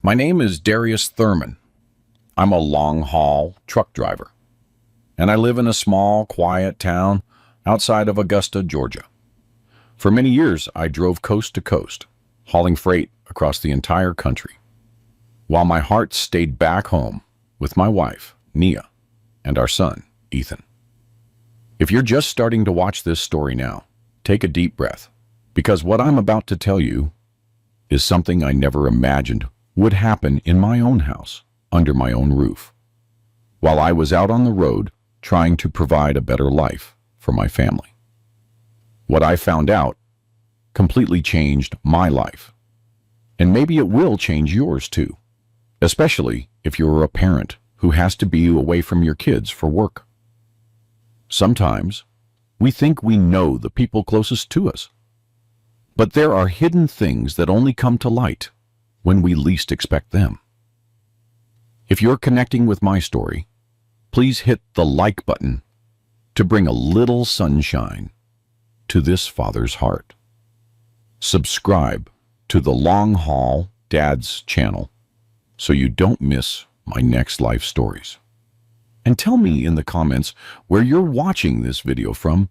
My name is Darius Thurman. I'm a long-haul truck driver, and I live in a small, quiet town outside of Augusta, Georgia. For many years, I drove coast to coast, hauling freight across the entire country, while my heart stayed back home with my wife, Nia, and our son, Ethan. If you're just starting to watch this story now, take a deep breath, because what I'm about to tell you is something I never imagined would happen in my own house, under my own roof, while I was out on the road trying to provide a better life for my family. What I found out completely changed my life, and maybe it will change yours too, especially if you're a parent who has to be away from your kids for work. Sometimes we think we know the people closest to us, but there are hidden things that only come to light when we least expect them. If you're connecting with my story, please hit the like button to bring a little sunshine to this father's heart. Subscribe to the Long Haul Dad's channel so you don't miss my next life stories. And tell me in the comments where you're watching this video from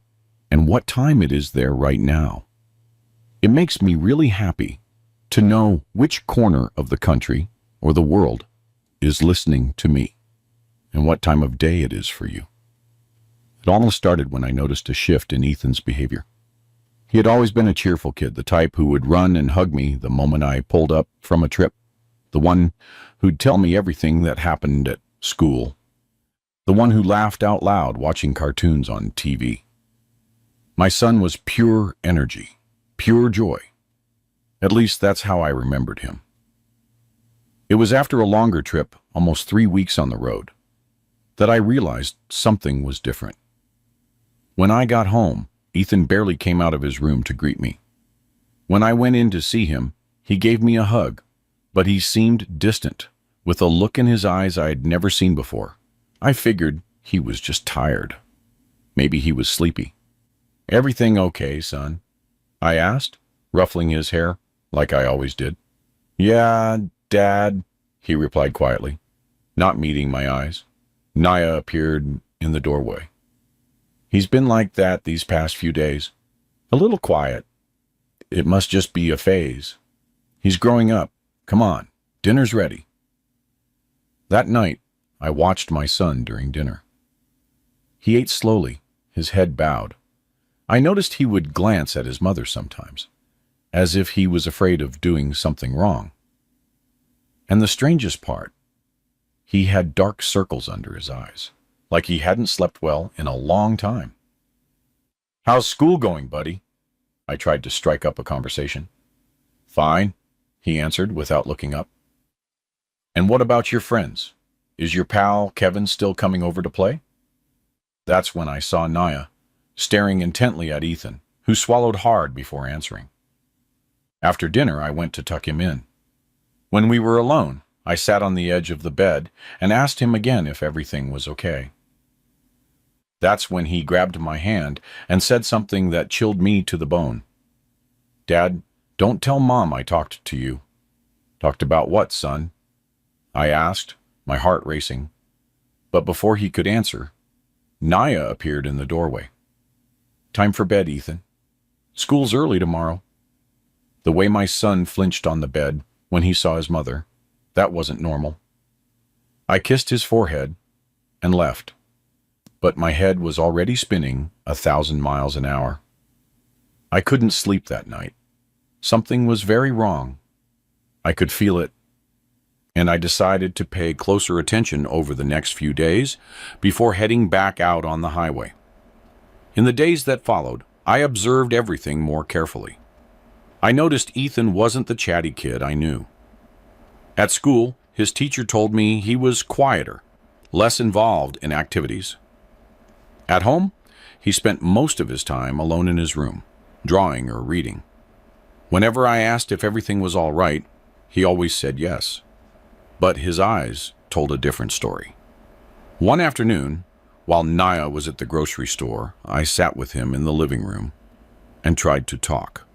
and what time it is there right now. It makes me really happy to know which corner of the country or the world is listening to me and what time of day it is for you. It almost started when I noticed a shift in Ethan's behavior. He had always been a cheerful kid, the type who would run and hug me the moment I pulled up from a trip, the one who'd tell me everything that happened at school, the one who laughed out loud watching cartoons on TV. My son was pure energy, pure joy. At least that's how I remembered him. It was after a longer trip, almost 3 weeks on the road, that I realized something was different. When I got home, Ethan barely came out of his room to greet me. When I went in to see him, he gave me a hug, but he seemed distant, with a look in his eyes I had never seen before. I figured he was just tired. Maybe he was sleepy. "Everything okay, son?" I asked, ruffling his hair, like I always did. "Yeah, Dad," he replied quietly, not meeting my eyes. Nia appeared in the doorway. "He's been like that these past few days. A little quiet. It must just be a phase. He's growing up. Come on, dinner's ready." That night, I watched my son during dinner. He ate slowly, his head bowed. I noticed he would glance at his mother sometimes, as if he was afraid of doing something wrong. And the strangest part, he had dark circles under his eyes, like he hadn't slept well in a long time. "How's school going, buddy?" I tried to strike up a conversation. "Fine," he answered without looking up. "And what about your friends? Is your pal Kevin still coming over to play?" That's when I saw Nia, staring intently at Ethan, who swallowed hard before answering. After dinner, I went to tuck him in. When we were alone, I sat on the edge of the bed and asked him again if everything was okay. That's when he grabbed my hand and said something that chilled me to the bone. "Dad, don't tell Mom I talked to you." "Talked about what, son?" I asked, my heart racing. But before he could answer, Nia appeared in the doorway. "Time for bed, Ethan. School's early tomorrow." The way my son flinched on the bed when he saw his mother, that wasn't normal. I kissed his forehead and left, but my head was already spinning 1,000 miles an hour. I couldn't sleep that night. Something was very wrong. I could feel it, and I decided to pay closer attention over the next few days before heading back out on the highway. In the days that followed, I observed everything more carefully. I noticed Ethan wasn't the chatty kid I knew. At school, his teacher told me he was quieter, less involved in activities. At home, he spent most of his time alone in his room, drawing or reading. Whenever I asked if everything was all right, he always said yes. But his eyes told a different story. One afternoon, while Nia was at the grocery store, I sat with him in the living room and tried to talk.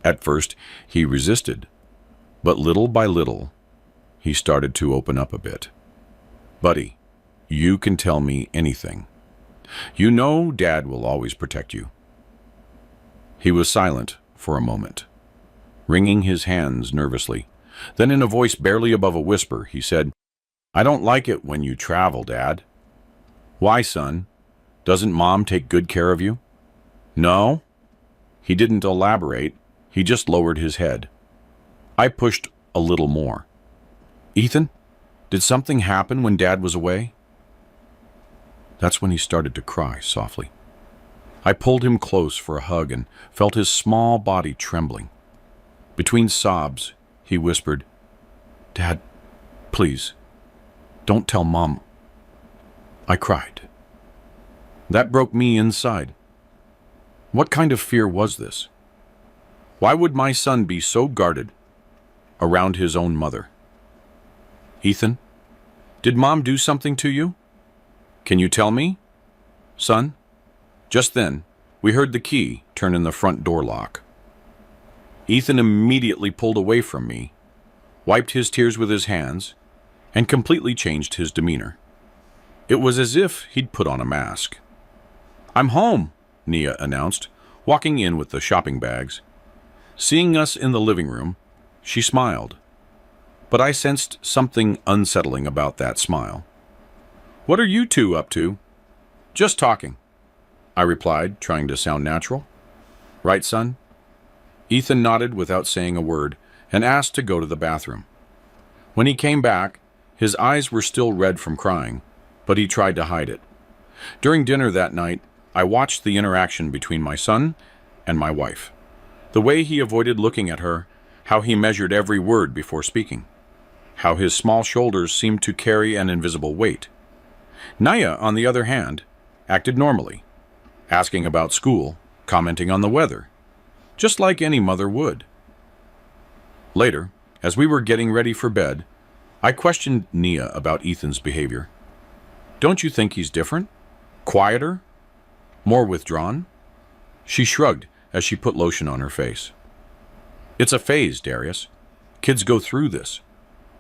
At first, he resisted, but little by little, He started to open up a bit. Buddy, you can tell me anything. You know Dad will always protect you. He was silent for a moment, wringing his hands nervously. Then in a voice barely above a whisper, he said, I don't like it when you travel, Dad. Why, son? Doesn't Mom take good care of you? No. He didn't elaborate. He just lowered his head. I pushed a little more. Ethan, did something happen when Dad was away? That's when he started to cry softly. I pulled him close for a hug and felt his small body trembling. Between sobs, he whispered, Dad, please, don't tell Mom. I cried. That broke me inside. What kind of fear was this? Why would my son be so guarded around his own mother? Ethan, did Mom do something to you? Can you tell me? Son? Just then, we heard the key turn in the front door lock. Ethan immediately pulled away from me, wiped his tears with his hands, and completely changed his demeanor. It was as if he'd put on a mask. I'm home, Nia announced, walking in with the shopping bags. Seeing us in the living room, she smiled, but I sensed something unsettling about that smile. What are you two up to? Just talking, I replied, trying to sound natural. Right, son? Ethan nodded without saying a word and asked to go to the bathroom. When he came back, his eyes were still red from crying, but he tried to hide it. During dinner that night, I watched the interaction between my son and my wife. The way he avoided looking at her, how he measured every word before speaking, how his small shoulders seemed to carry an invisible weight. Naya, on the other hand, acted normally, asking about school, commenting on the weather, just like any mother would. Later, as we were getting ready for bed, I questioned Nia about Ethan's behavior. Don't you think he's different? Quieter? More withdrawn? She shrugged as she put lotion on her face. It's a phase, Darius. Kids go through this.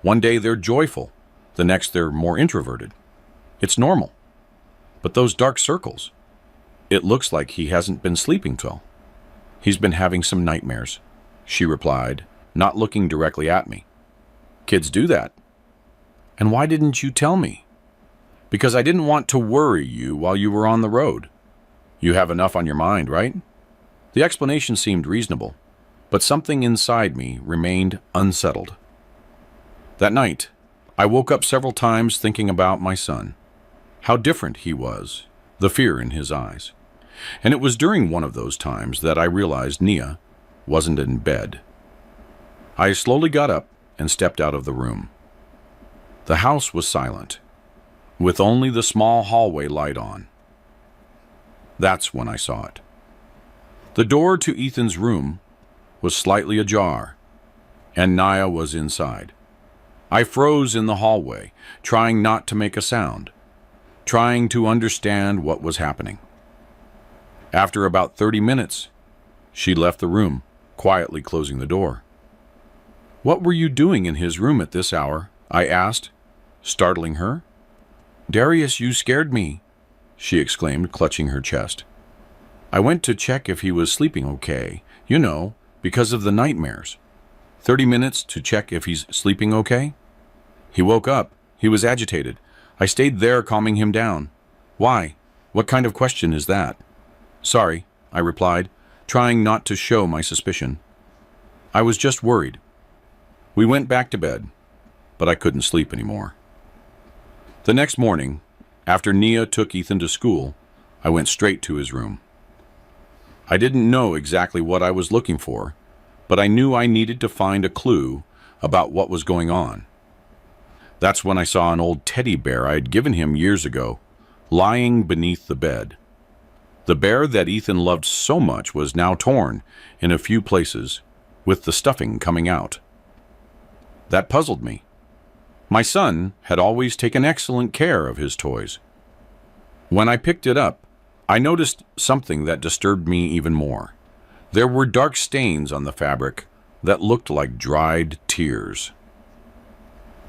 One day they're joyful, the next they're more introverted. It's normal. But those dark circles, it looks like he hasn't been sleeping well. He's been having some nightmares, she replied, not looking directly at me. Kids do that. And why didn't you tell me? Because I didn't want to worry you while you were on the road. You have enough on your mind, right? The explanation seemed reasonable, but something inside me remained unsettled. That night, I woke up several times thinking about my son, how different he was, the fear in his eyes. And it was during one of those times that I realized Nia wasn't in bed. I slowly got up and stepped out of the room. The house was silent, with only the small hallway light on. That's when I saw it. The door to Ethan's room was slightly ajar, and Naya was inside. I froze in the hallway, trying not to make a sound, trying to understand what was happening. After about 30 minutes, she left the room, quietly closing the door. What were you doing in his room at this hour? I asked, startling her. Darius, you scared me, she exclaimed, clutching her chest. I went to check if he was sleeping okay, because of the nightmares. 30 minutes to check if he's sleeping okay? He woke up. He was agitated. I stayed there calming him down. Why? What kind of question is that? Sorry, I replied, trying not to show my suspicion. I was just worried. We went back to bed, but I couldn't sleep anymore. The next morning, after Nia took Ethan to school, I went straight to his room. I didn't know exactly what I was looking for, but I knew I needed to find a clue about what was going on. That's when I saw an old teddy bear I had given him years ago, lying beneath the bed. The bear that Ethan loved so much was now torn in a few places, with the stuffing coming out. That puzzled me. My son had always taken excellent care of his toys. When I picked it up, I noticed something that disturbed me even more. There were dark stains on the fabric that looked like dried tears.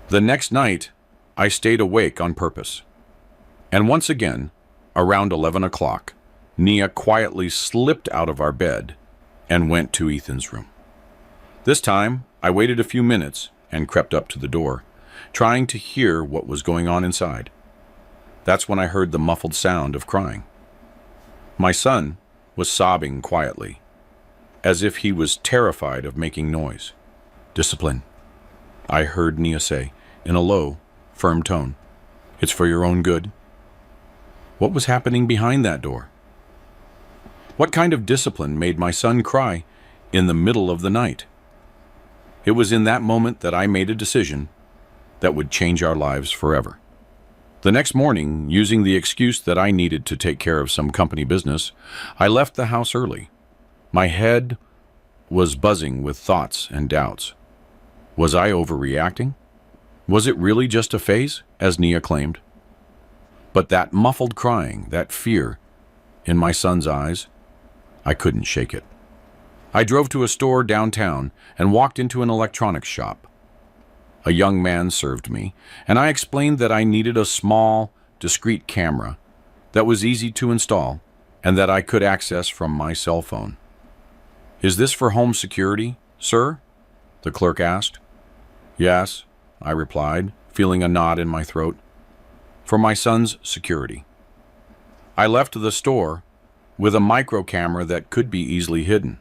The next night, I stayed awake on purpose. And once again, around 11 o'clock, Nia quietly slipped out of our bed and went to Ethan's room. This time, I waited a few minutes and crept up to the door, trying to hear what was going on inside. That's when I heard the muffled sound of crying. My son was sobbing quietly, as if he was terrified of making noise. "Discipline," I heard Nia say in a low, firm tone. "It's for your own good." What was happening behind that door? What kind of discipline made my son cry in the middle of the night? It was in that moment that I made a decision that would change our lives forever. The next morning, using the excuse that I needed to take care of some company business, I left the house early. My head was buzzing with thoughts and doubts. Was I overreacting? Was it really just a phase, as Nia claimed? But that muffled crying, that fear in my son's eyes, I couldn't shake it. I drove to a store downtown and walked into an electronics shop. A young man served me, and I explained that I needed a small, discreet camera that was easy to install and that I could access from my cell phone. "Is this for home security, sir?" the clerk asked. "Yes," I replied, feeling a knot in my throat. "For my son's security." I left the store with a micro camera that could be easily hidden.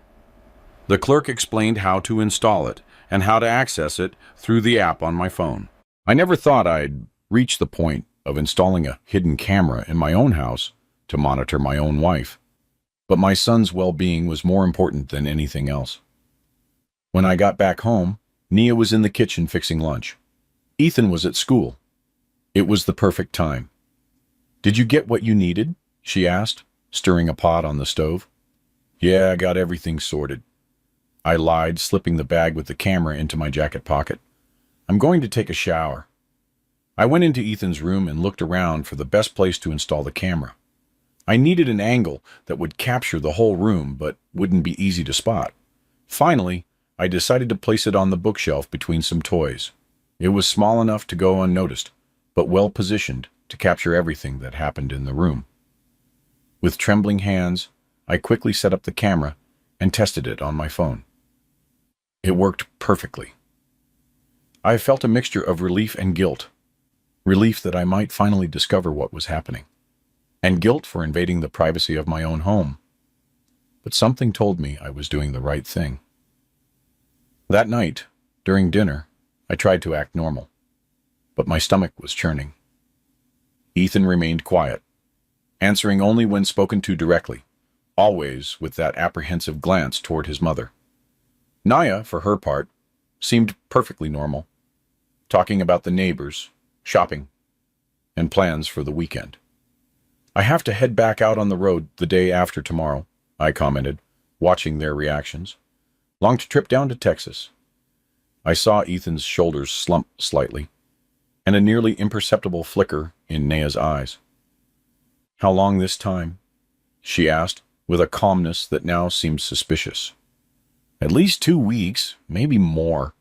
The clerk explained how to install it and how to access it through the app on my phone. I never thought I'd reach the point of installing a hidden camera in my own house to monitor my own wife. But my son's well-being was more important than anything else. When I got back home, Nia was in the kitchen fixing lunch. Ethan was at school. It was the perfect time. "Did you get what you needed?" she asked, stirring a pot on the stove. "Yeah, I got everything sorted," I lied, slipping the bag with the camera into my jacket pocket. "I'm going to take a shower." I went into Ethan's room and looked around for the best place to install the camera. I needed an angle that would capture the whole room but wouldn't be easy to spot. Finally, I decided to place it on the bookshelf between some toys. It was small enough to go unnoticed, but well positioned to capture everything that happened in the room. With trembling hands, I quickly set up the camera and tested it on my phone. It worked perfectly. I felt a mixture of relief and guilt. Relief that I might finally discover what was happening, and guilt for invading the privacy of my own home. But something told me I was doing the right thing. That night, during dinner, I tried to act normal, but my stomach was churning. Ethan remained quiet, answering only when spoken to directly, always with that apprehensive glance toward his mother. Nia, for her part, seemed perfectly normal, talking about the neighbors, shopping, and plans for the weekend. "I have to head back out on the road the day after tomorrow," I commented, watching their reactions. "Long trip down to Texas." I saw Ethan's shoulders slump slightly, and a nearly imperceptible flicker in Nia's eyes. "How long this time?" she asked, with a calmness that now seemed suspicious. "At least 2 weeks, maybe more."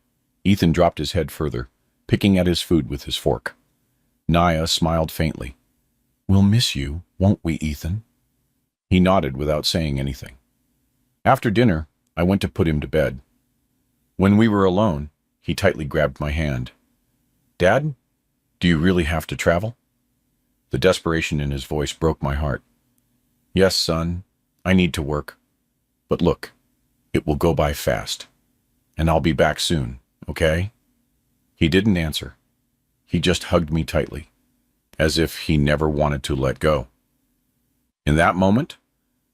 Ethan dropped his head further, picking at his food with his fork. Nia smiled faintly. "We'll miss you, won't we, Ethan?" He nodded without saying anything. After dinner, I went to put him to bed. When we were alone, he tightly grabbed my hand. "Dad, do you really have to travel?" The desperation in his voice broke my heart. "Yes, son, I need to work. But look, it will go by fast. And I'll be back soon, okay?" He didn't answer. He just hugged me tightly, as if he never wanted to let go. In that moment,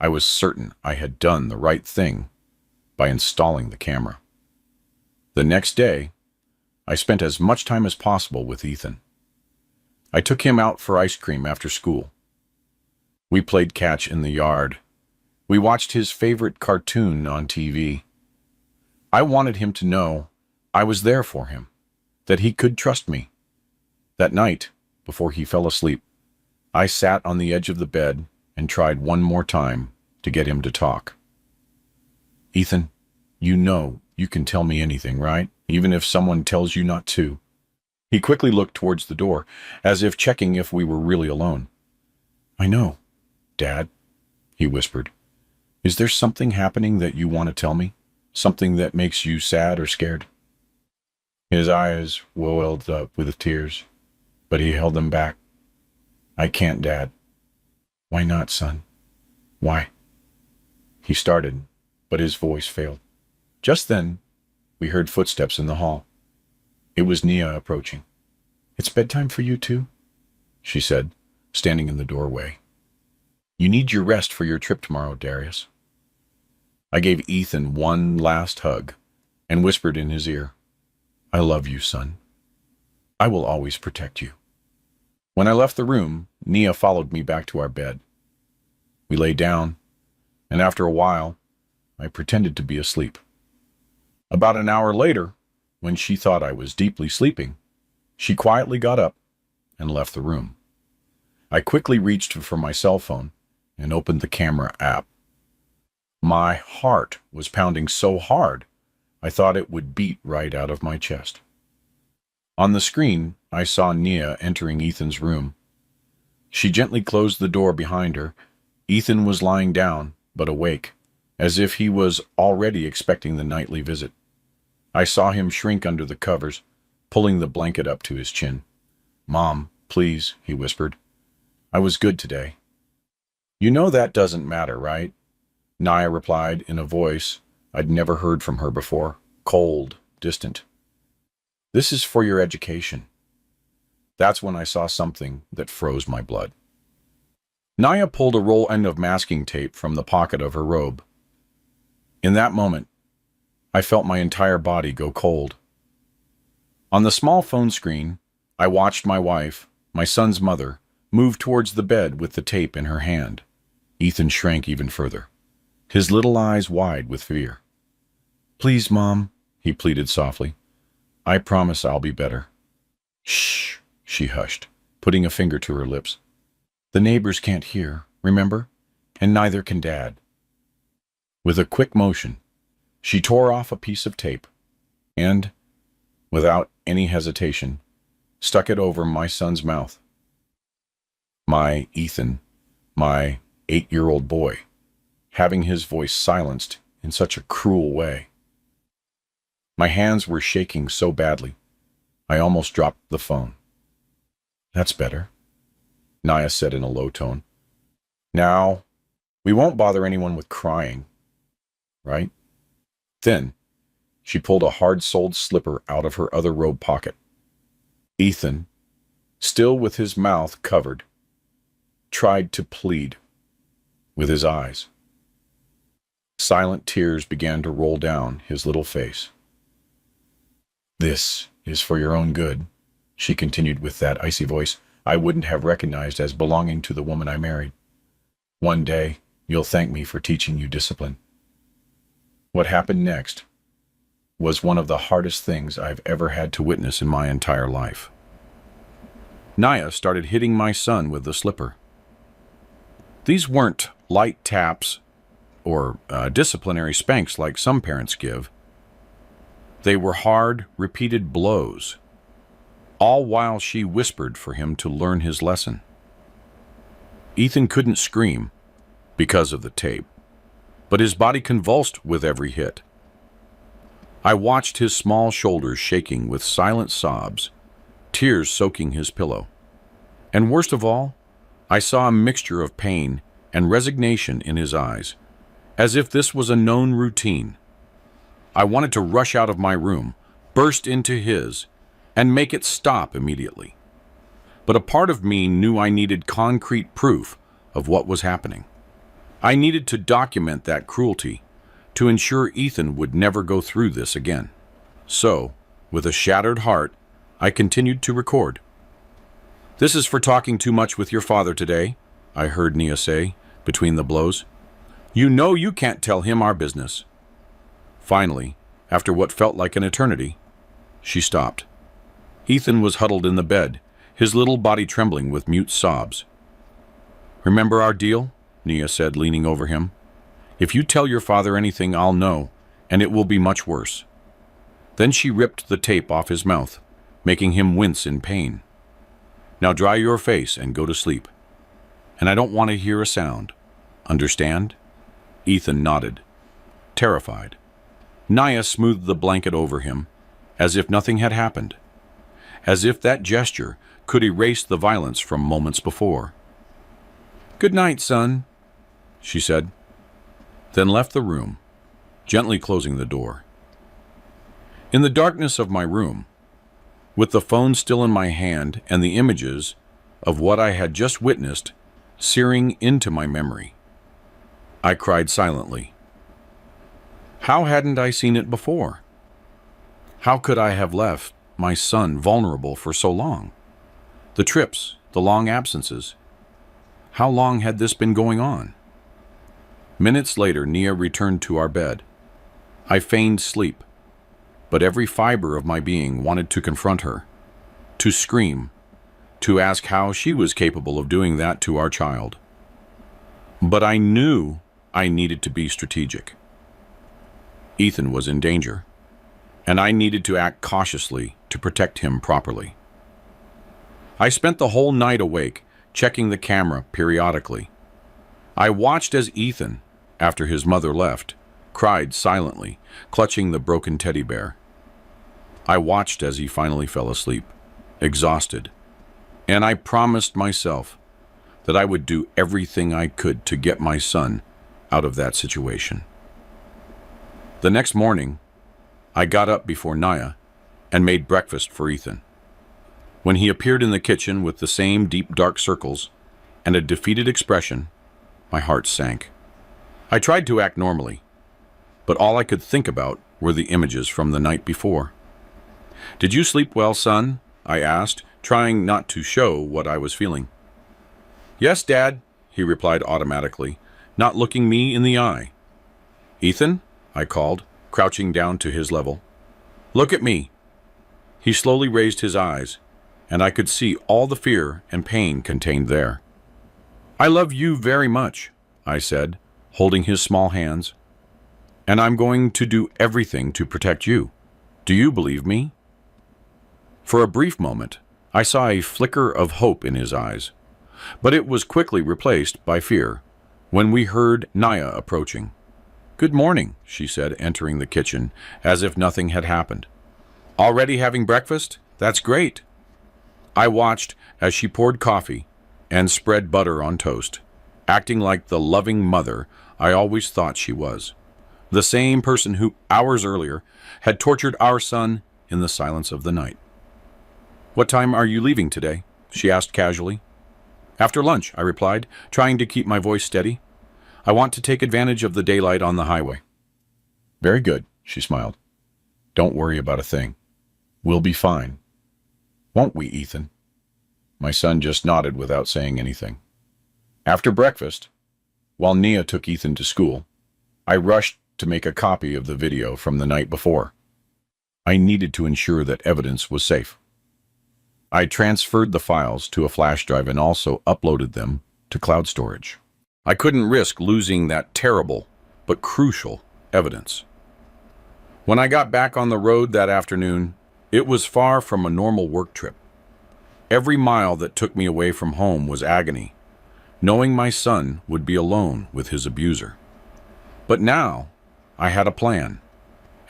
I was certain I had done the right thing by installing the camera. The next day, I spent as much time as possible with Ethan. I took him out for ice cream after school. We played catch in the yard. We watched his favorite cartoon on TV. I wanted him to know I was there for him, that he could trust me. That night, before he fell asleep, I sat on the edge of the bed and tried one more time to get him to talk. "Ethan, you know you can tell me anything, right? Even if someone tells you not to." He quickly looked towards the door, as if checking if we were really alone. I know, Dad, he whispered. Is there something happening that you want to tell me? Something that makes you sad or scared? His eyes welled up with tears, but he held them back. I can't, Dad. Why not, son? Why? He started, but his voice failed. Just then, we heard footsteps in the hall. It was Nia approaching. It's bedtime for you too, she said, standing in the doorway. You need your rest for your trip tomorrow, Darius. I gave Ethan one last hug and whispered in his ear, I love you, son. I will always protect you. When I left the room, Nia followed me back to our bed. We lay down, and after a while, I pretended to be asleep. About an hour later, when she thought I was deeply sleeping, she quietly got up and left the room. I quickly reached for my cell phone and opened the camera app. My heart was pounding so hard, I thought it would beat right out of my chest. On the screen, I saw Nia entering Ethan's room. She gently closed the door behind her. Ethan was lying down, but awake, as if he was already expecting the nightly visit. I saw him shrink under the covers, pulling the blanket up to his chin. Mom, please, he whispered. I was good today. You know that doesn't matter, right? Nia replied in a voice I'd never heard from her before, cold, distant. This is for your education. That's when I saw something that froze my blood. Nia pulled a roll end of masking tape from the pocket of her robe. In that moment, I felt my entire body go cold. On the small phone screen, I watched my wife, my son's mother, move towards the bed with the tape in her hand. Ethan shrank even further, his little eyes wide with fear. Please, Mom, he pleaded softly. I promise I'll be better. Shh, she hushed, putting a finger to her lips. The neighbors can't hear, remember? And neither can Dad. With a quick motion, she tore off a piece of tape and, without any hesitation, stuck it over my son's mouth. My Ethan, my 8-year-old boy, having his voice silenced in such a cruel way. My hands were shaking so badly, I almost dropped the phone. That's better, Nia said in a low tone. Now, we won't bother anyone with crying, right? Then, she pulled a hard-soled slipper out of her other robe pocket. Ethan, still with his mouth covered, tried to plead with his eyes. Silent tears began to roll down his little face. This is for your own good, she continued with that icy voice I wouldn't have recognized as belonging to the woman I married. One day, you'll thank me for teaching you discipline. What happened next was one of the hardest things I've ever had to witness in my entire life. Nia started hitting my son with the slipper. These weren't light taps or disciplinary spanks like some parents give. They were hard, repeated blows, all while she whispered for him to learn his lesson. Ethan couldn't scream because of the tape, but his body convulsed with every hit. I watched his small shoulders shaking with silent sobs, tears soaking his pillow. And worst of all, I saw a mixture of pain and resignation in his eyes, as if this was a known routine. I wanted to rush out of my room, burst into his, and make it stop immediately. But a part of me knew I needed concrete proof of what was happening. I needed to document that cruelty to ensure Ethan would never go through this again. So, with a shattered heart, I continued to record. This is for talking too much with your father today, I heard Nia say, between the blows. You know you can't tell him our business. Finally, after what felt like an eternity, she stopped. Ethan was huddled in the bed, his little body trembling with mute sobs. Remember our deal? Nia said, leaning over him. If you tell your father anything, I'll know, and it will be much worse. Then she ripped the tape off his mouth, making him wince in pain. Now dry your face and go to sleep. And I don't want to hear a sound. Understand? Ethan nodded, terrified. Naya smoothed the blanket over him, as if nothing had happened, as if that gesture could erase the violence from moments before. "Good night, son," she said, then left the room, gently closing the door. In the darkness of my room, with the phone still in my hand and the images of what I had just witnessed searing into my memory, I cried silently. How hadn't I seen it before? How could I have left my son vulnerable for so long? The trips, the long absences. How long had this been going on? Minutes later, Nia returned to our bed. I feigned sleep, but every fiber of my being wanted to confront her, to scream, to ask how she was capable of doing that to our child. But I knew I needed to be strategic. Ethan was in danger, and I needed to act cautiously to protect him properly. I spent the whole night awake, checking the camera periodically. I watched as Ethan, after his mother left, cried silently, clutching the broken teddy bear. I watched as he finally fell asleep, exhausted, and I promised myself that I would do everything I could to get my son out of that situation. The next morning, I got up before Naya and made breakfast for Ethan. When he appeared in the kitchen with the same deep dark circles and a defeated expression, my heart sank. I tried to act normally, but all I could think about were the images from the night before. "Did you sleep well, son?" I asked, trying not to show what I was feeling. "Yes, Dad," he replied automatically, not looking me in the eye. "Ethan?" I called, crouching down to his level. "Look at me." He slowly raised his eyes, and I could see all the fear and pain contained there. "I love you very much," I said, holding his small hands. "And I'm going to do everything to protect you. Do you believe me?" For a brief moment, I saw a flicker of hope in his eyes, but it was quickly replaced by fear when we heard Naya approaching. "Good morning," she said, entering the kitchen as if nothing had happened. "Already having breakfast? That's great." I watched as she poured coffee and spread butter on toast, acting like the loving mother I always thought she was, the same person who, hours earlier, had tortured our son in the silence of the night. "What time are you leaving today?" she asked casually. "After lunch," I replied, trying to keep my voice steady. "I want to take advantage of the daylight on the highway." "Very good," she smiled. "Don't worry about a thing. We'll be fine. Won't we, Ethan?" My son just nodded without saying anything. After breakfast, while Nia took Ethan to school, I rushed to make a copy of the video from the night before. I needed to ensure that evidence was safe. I transferred the files to a flash drive and also uploaded them to cloud storage. I couldn't risk losing that terrible but crucial evidence. When I got back on the road that afternoon, it was far from a normal work trip. Every mile that took me away from home was agony, knowing my son would be alone with his abuser. But now, I had a plan,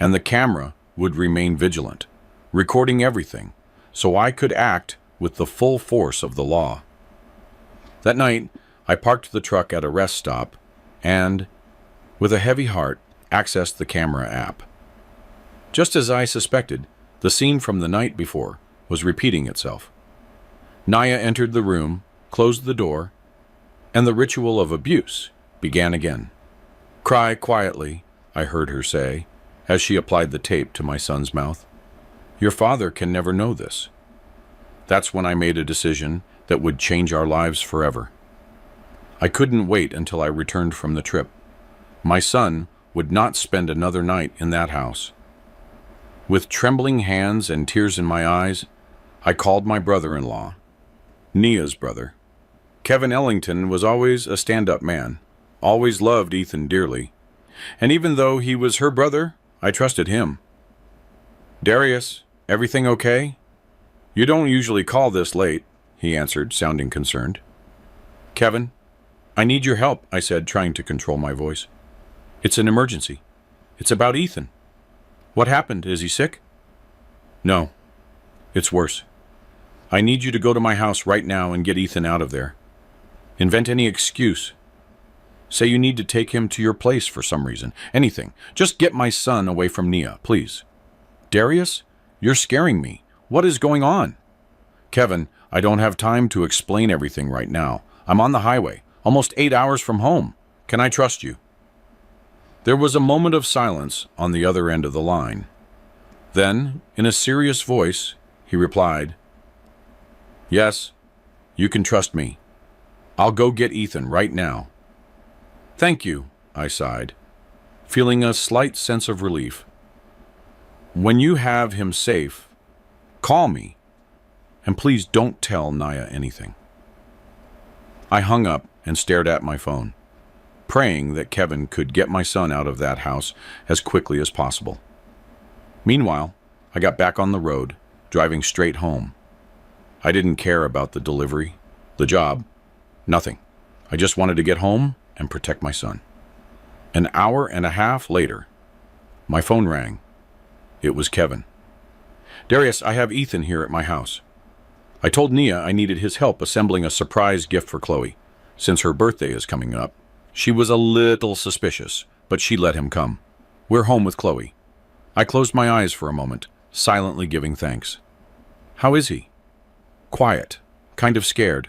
and the camera would remain vigilant, recording everything, so I could act with the full force of the law. That night, I parked the truck at a rest stop and, with a heavy heart, accessed the camera app. Just as I suspected, the scene from the night before was repeating itself. Naya entered the room, closed the door, and the ritual of abuse began again. "Cry quietly," I heard her say, as she applied the tape to my son's mouth. "Your father can never know this." That's when I made a decision that would change our lives forever. I couldn't wait until I returned from the trip. My son would not spend another night in that house. With trembling hands and tears in my eyes, I called my brother-in-law, Nia's brother. Kevin Ellington was always a stand-up man, always loved Ethan dearly, and even though he was her brother, I trusted him. "Darius, everything okay?" You don't usually call this late, he answered, sounding concerned. Kevin, I need your help, I said, trying to control my voice. It's an emergency. It's about Ethan. What happened? Is he sick? No. It's worse. I need you to go to my house right now and get Ethan out of there. Invent any excuse. Say you need to take him to your place for some reason. Anything. Just get my son away from Nia, please. Darius, you're scaring me. What is going on? Kevin, I don't have time to explain everything right now. I'm on the highway, almost 8 hours from home. Can I trust you? There was a moment of silence on the other end of the line. Then, in a serious voice, he replied, Yes, you can trust me. I'll go get Ethan right now. Thank you, I sighed, feeling a slight sense of relief. When you have him safe, call me, and please don't tell Naya anything. I hung up and stared at my phone, praying that Kevin could get my son out of that house as quickly as possible. Meanwhile, I got back on the road, driving straight home. I didn't care about the delivery, the job, nothing. I just wanted to get home and protect my son. An hour and a half later, my phone rang. It was Kevin. Darius, I have Ethan here at my house. I told Nia I needed his help assembling a surprise gift for Chloe. Since her birthday is coming up, she was a little suspicious, but she let him come. We're home with Chloe. I closed my eyes for a moment, silently giving thanks. How is he? Quiet, kind of scared.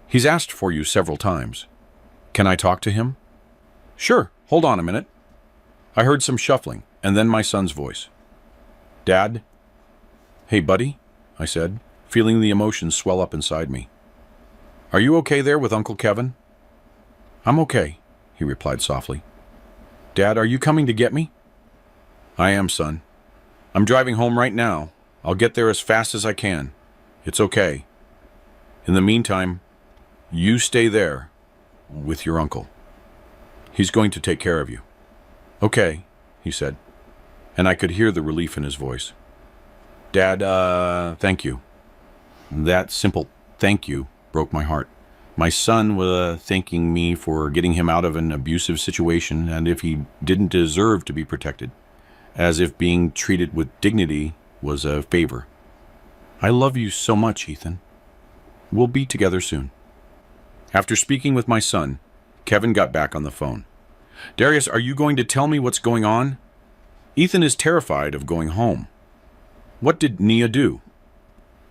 He's asked for you several times. Can I talk to him? Sure, hold on a minute. I heard some shuffling, and then my son's voice. Dad? Hey, buddy, I said, feeling the emotions swell up inside me. Are you okay there with Uncle Kevin? I'm okay, he replied softly. Dad, are you coming to get me? I am, son. I'm driving home right now. I'll get there as fast as I can. It's okay. In the meantime, you stay there with your uncle. He's going to take care of you. Okay, he said, and I could hear the relief in his voice. Dad, thank you. That simple thank you broke my heart. My son was thanking me for getting him out of an abusive situation and if he didn't deserve to be protected, as if being treated with dignity was a favor. I love you so much, Ethan. We'll be together soon. After speaking with my son, Kevin got back on the phone. Darius, are you going to tell me what's going on? Ethan is terrified of going home. What did Nia do?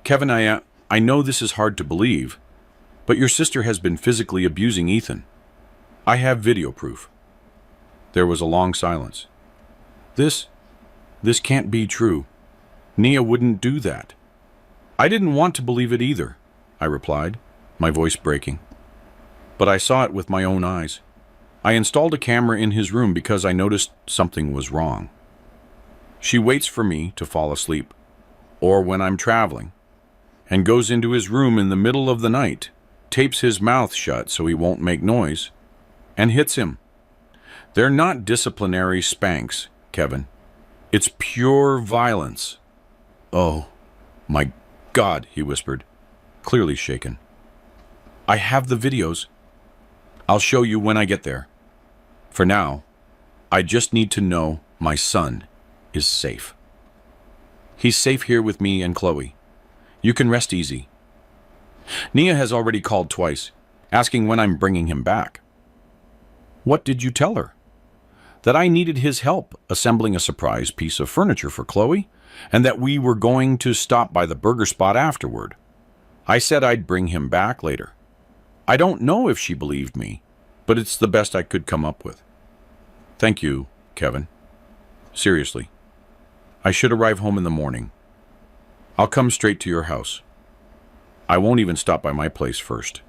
Kevin, I know this is hard to believe, but your sister has been physically abusing Ethan. I have video proof. There was a long silence. This can't be true. Nia wouldn't do that. I didn't want to believe it either, I replied, my voice breaking. But I saw it with my own eyes. I installed a camera in his room because I noticed something was wrong. She waits for me to fall asleep, or when I'm traveling, and goes into his room in the middle of the night, tapes his mouth shut so he won't make noise, and hits him. They're not disciplinary spanks, Kevin. It's pure violence. Oh, my God, he whispered, clearly shaken. I have the videos. I'll show you when I get there. For now, I just need to know my son is safe. He's safe here with me and Chloe. You can rest easy. Nia has already called twice, asking when I'm bringing him back. What did you tell her? That I needed his help assembling a surprise piece of furniture for Chloe, and that we were going to stop by the burger spot afterward. I said I'd bring him back later. I don't know if she believed me, but it's the best I could come up with. Thank you, Kevin. Seriously. I should arrive home in the morning. I'll come straight to your house. I won't even stop by my place first.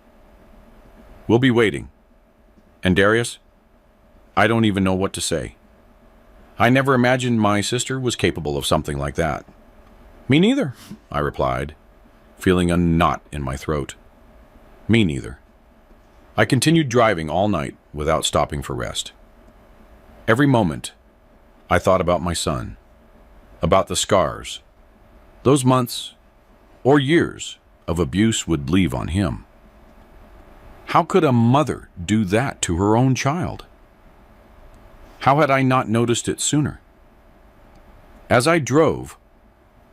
We'll be waiting. And Darius, I don't even know what to say. I never imagined my sister was capable of something like that. Me neither, I replied, feeling a knot in my throat. Me neither. I continued driving all night without stopping for rest. Every moment, I thought about my son, about the scars. Those months or years of abuse would leave on him. How could a mother do that to her own child? How had I not noticed it sooner? As I drove,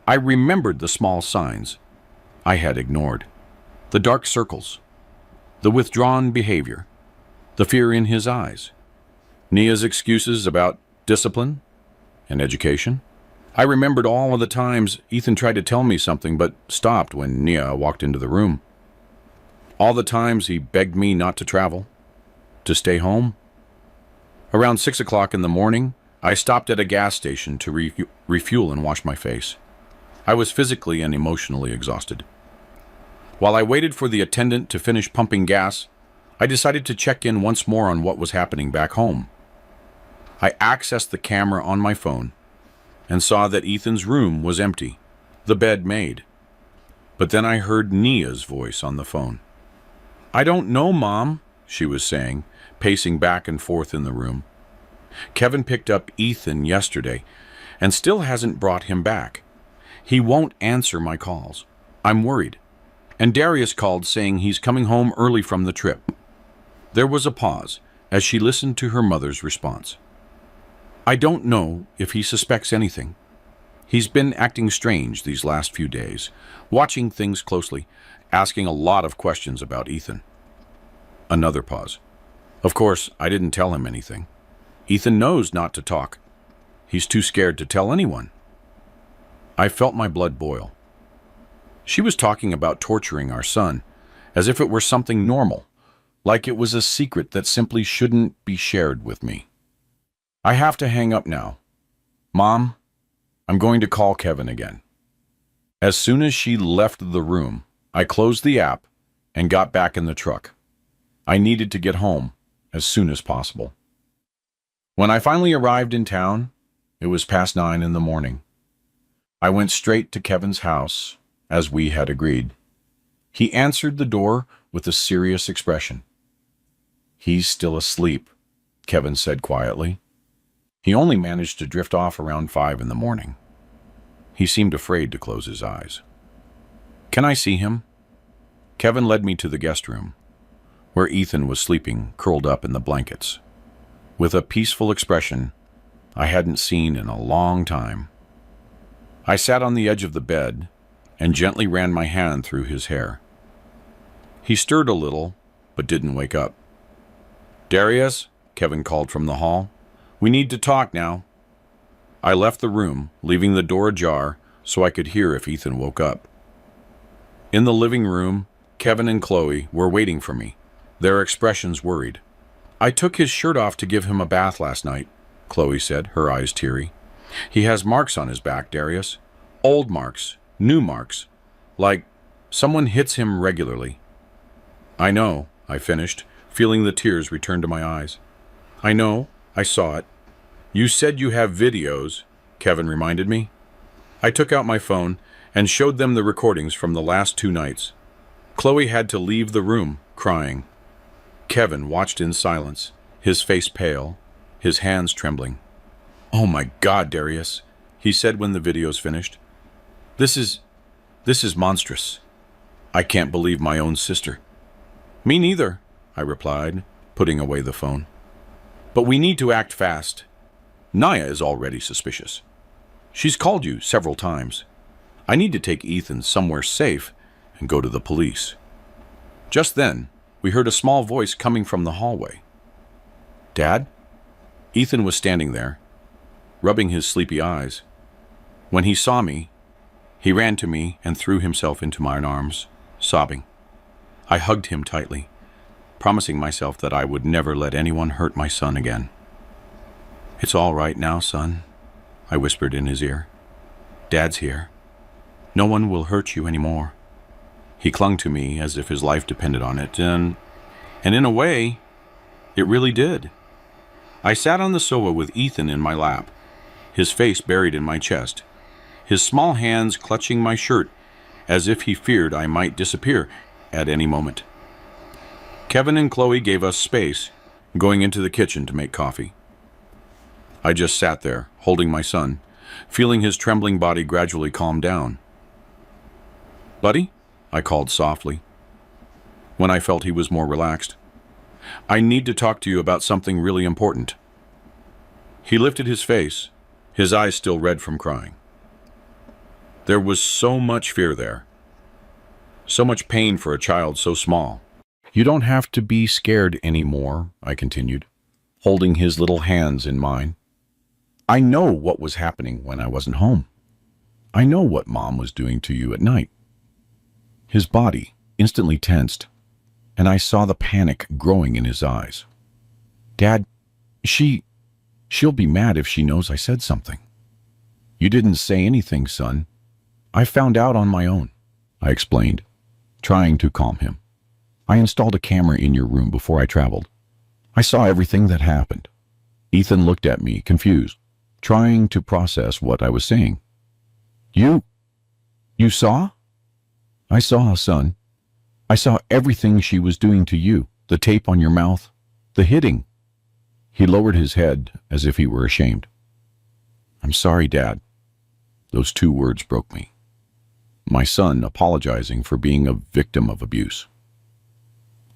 I remembered the small signs I had ignored, the dark circles, the withdrawn behavior, the fear in his eyes, Nia's excuses about discipline and education. I remembered all of the times Ethan tried to tell me something but stopped when Nia walked into the room. All the times he begged me not to travel, to stay home. Around 6 o'clock in the morning, I stopped at a gas station to refuel and wash my face. I was physically and emotionally exhausted. While I waited for the attendant to finish pumping gas, I decided to check in once more on what was happening back home. I accessed the camera on my phone and saw that Ethan's room was empty, the bed made. But then I heard Nia's voice on the phone. "I don't know, Mom," she was saying, pacing back and forth in the room. "Kevin picked up Ethan yesterday and still hasn't brought him back. He won't answer my calls. I'm worried. And Darius called saying he's coming home early from the trip." There was a pause as she listened to her mother's response. "I don't know if he suspects anything. He's been acting strange these last few days, watching things closely, asking a lot of questions about Ethan." Another pause. "Of course, I didn't tell him anything. Ethan knows not to talk. He's too scared to tell anyone." I felt my blood boil. She was talking about torturing our son, as if it were something normal, like it was a secret that simply shouldn't be shared with me. "I have to hang up now. Mom, I'm going to call Kevin again." As soon as she left the room, I closed the app and got back in the truck. I needed to get home as soon as possible. When I finally arrived in town, it was past 9 in the morning. I went straight to Kevin's house, as we had agreed. He answered the door with a serious expression. "He's still asleep," Kevin said quietly. He only managed to drift off around 5 in the morning. He seemed afraid to close his eyes. "Can I see him?" Kevin led me to the guest room, where Ethan was sleeping, curled up in the blankets, with a peaceful expression I hadn't seen in a long time. I sat on the edge of the bed and gently ran my hand through his hair. He stirred a little, but didn't wake up. "Darius," Kevin called from the hall, "we need to talk now." I left the room, leaving the door ajar so I could hear if Ethan woke up. In the living room, Kevin and Chloe were waiting for me, their expressions worried. "I took his shirt off to give him a bath last night," Chloe said, her eyes teary. "He has marks on his back, Darius. Old marks, new marks, like someone hits him regularly." "I know," I finished, feeling the tears return to my eyes. "I know, I saw it. You said you have videos," Kevin reminded me. I took out my phone and showed them the recordings from the last 2 nights. Chloe had to leave the room, crying. Kevin watched in silence, his face pale, his hands trembling. "Oh my God, Darius," he said when the videos finished. This is monstrous. I can't believe my own sister." "Me neither," I replied, putting away the phone. "But we need to act fast. Nia is already suspicious. She's called you several times. I need to take Ethan somewhere safe and go to the police." Just then, we heard a small voice coming from the hallway. "Dad?" Ethan was standing there, rubbing his sleepy eyes. When he saw me, he ran to me and threw himself into my arms, sobbing. I hugged him tightly, promising myself that I would never let anyone hurt my son again. "It's all right now, son," I whispered in his ear. "Dad's here. No one will hurt you anymore." He clung to me as if his life depended on it, and in a way, it really did. I sat on the sofa with Ethan in my lap, his face buried in my chest, his small hands clutching my shirt as if he feared I might disappear at any moment. Kevin and Chloe gave us space, going into the kitchen to make coffee. I just sat there, holding my son, feeling his trembling body gradually calm down. "Buddy?" I called softly, when I felt he was more relaxed. "I need to talk to you about something really important." He lifted his face, his eyes still red from crying. There was so much fear there, so much pain for a child so small. "You don't have to be scared anymore," I continued, holding his little hands in mine. "I know what was happening when I wasn't home. I know what Mom was doing to you at night." His body instantly tensed, and I saw the panic growing in his eyes. "Dad, she'll be mad if she knows I said something." "You didn't say anything, son. I found out on my own," I explained, trying to calm him. "I installed a camera in your room before I traveled. I saw everything that happened." Ethan looked at me, confused, trying to process what I was saying. You saw?" "I saw, son. I saw everything she was doing to you, the tape on your mouth, the hitting." He lowered his head as if he were ashamed. "I'm sorry, Dad." Those two words broke me. My son apologizing for being a victim of abuse.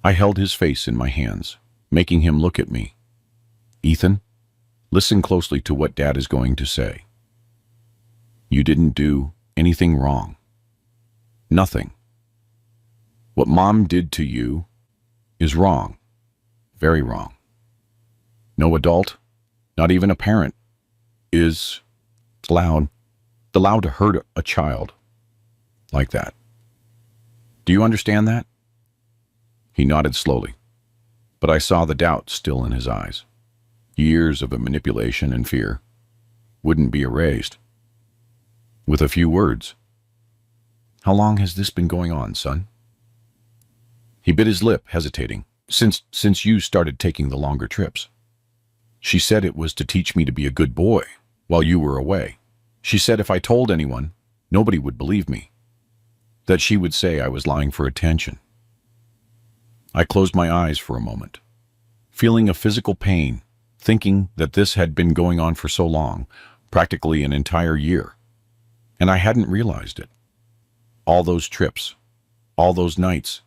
I held his face in my hands, making him look at me. "Ethan, listen closely to what Dad is going to say. You didn't do anything wrong. Nothing. What Mom did to you is wrong, very wrong. No adult, not even a parent, is allowed to hurt a child like that. Do you understand that?" He nodded slowly, but I saw the doubt still in his eyes. Years of manipulation and fear wouldn't be erased with a few words. "How long has this been going on, son?" He bit his lip, hesitating. Since you started taking the longer trips. She said it was to teach me to be a good boy while you were away. She said if I told anyone, nobody would believe me, that she would say I was lying for attention." I closed my eyes for a moment, feeling a physical pain, thinking that this had been going on for so long, practically an entire year, and I hadn't realized it. All those trips, all those nights,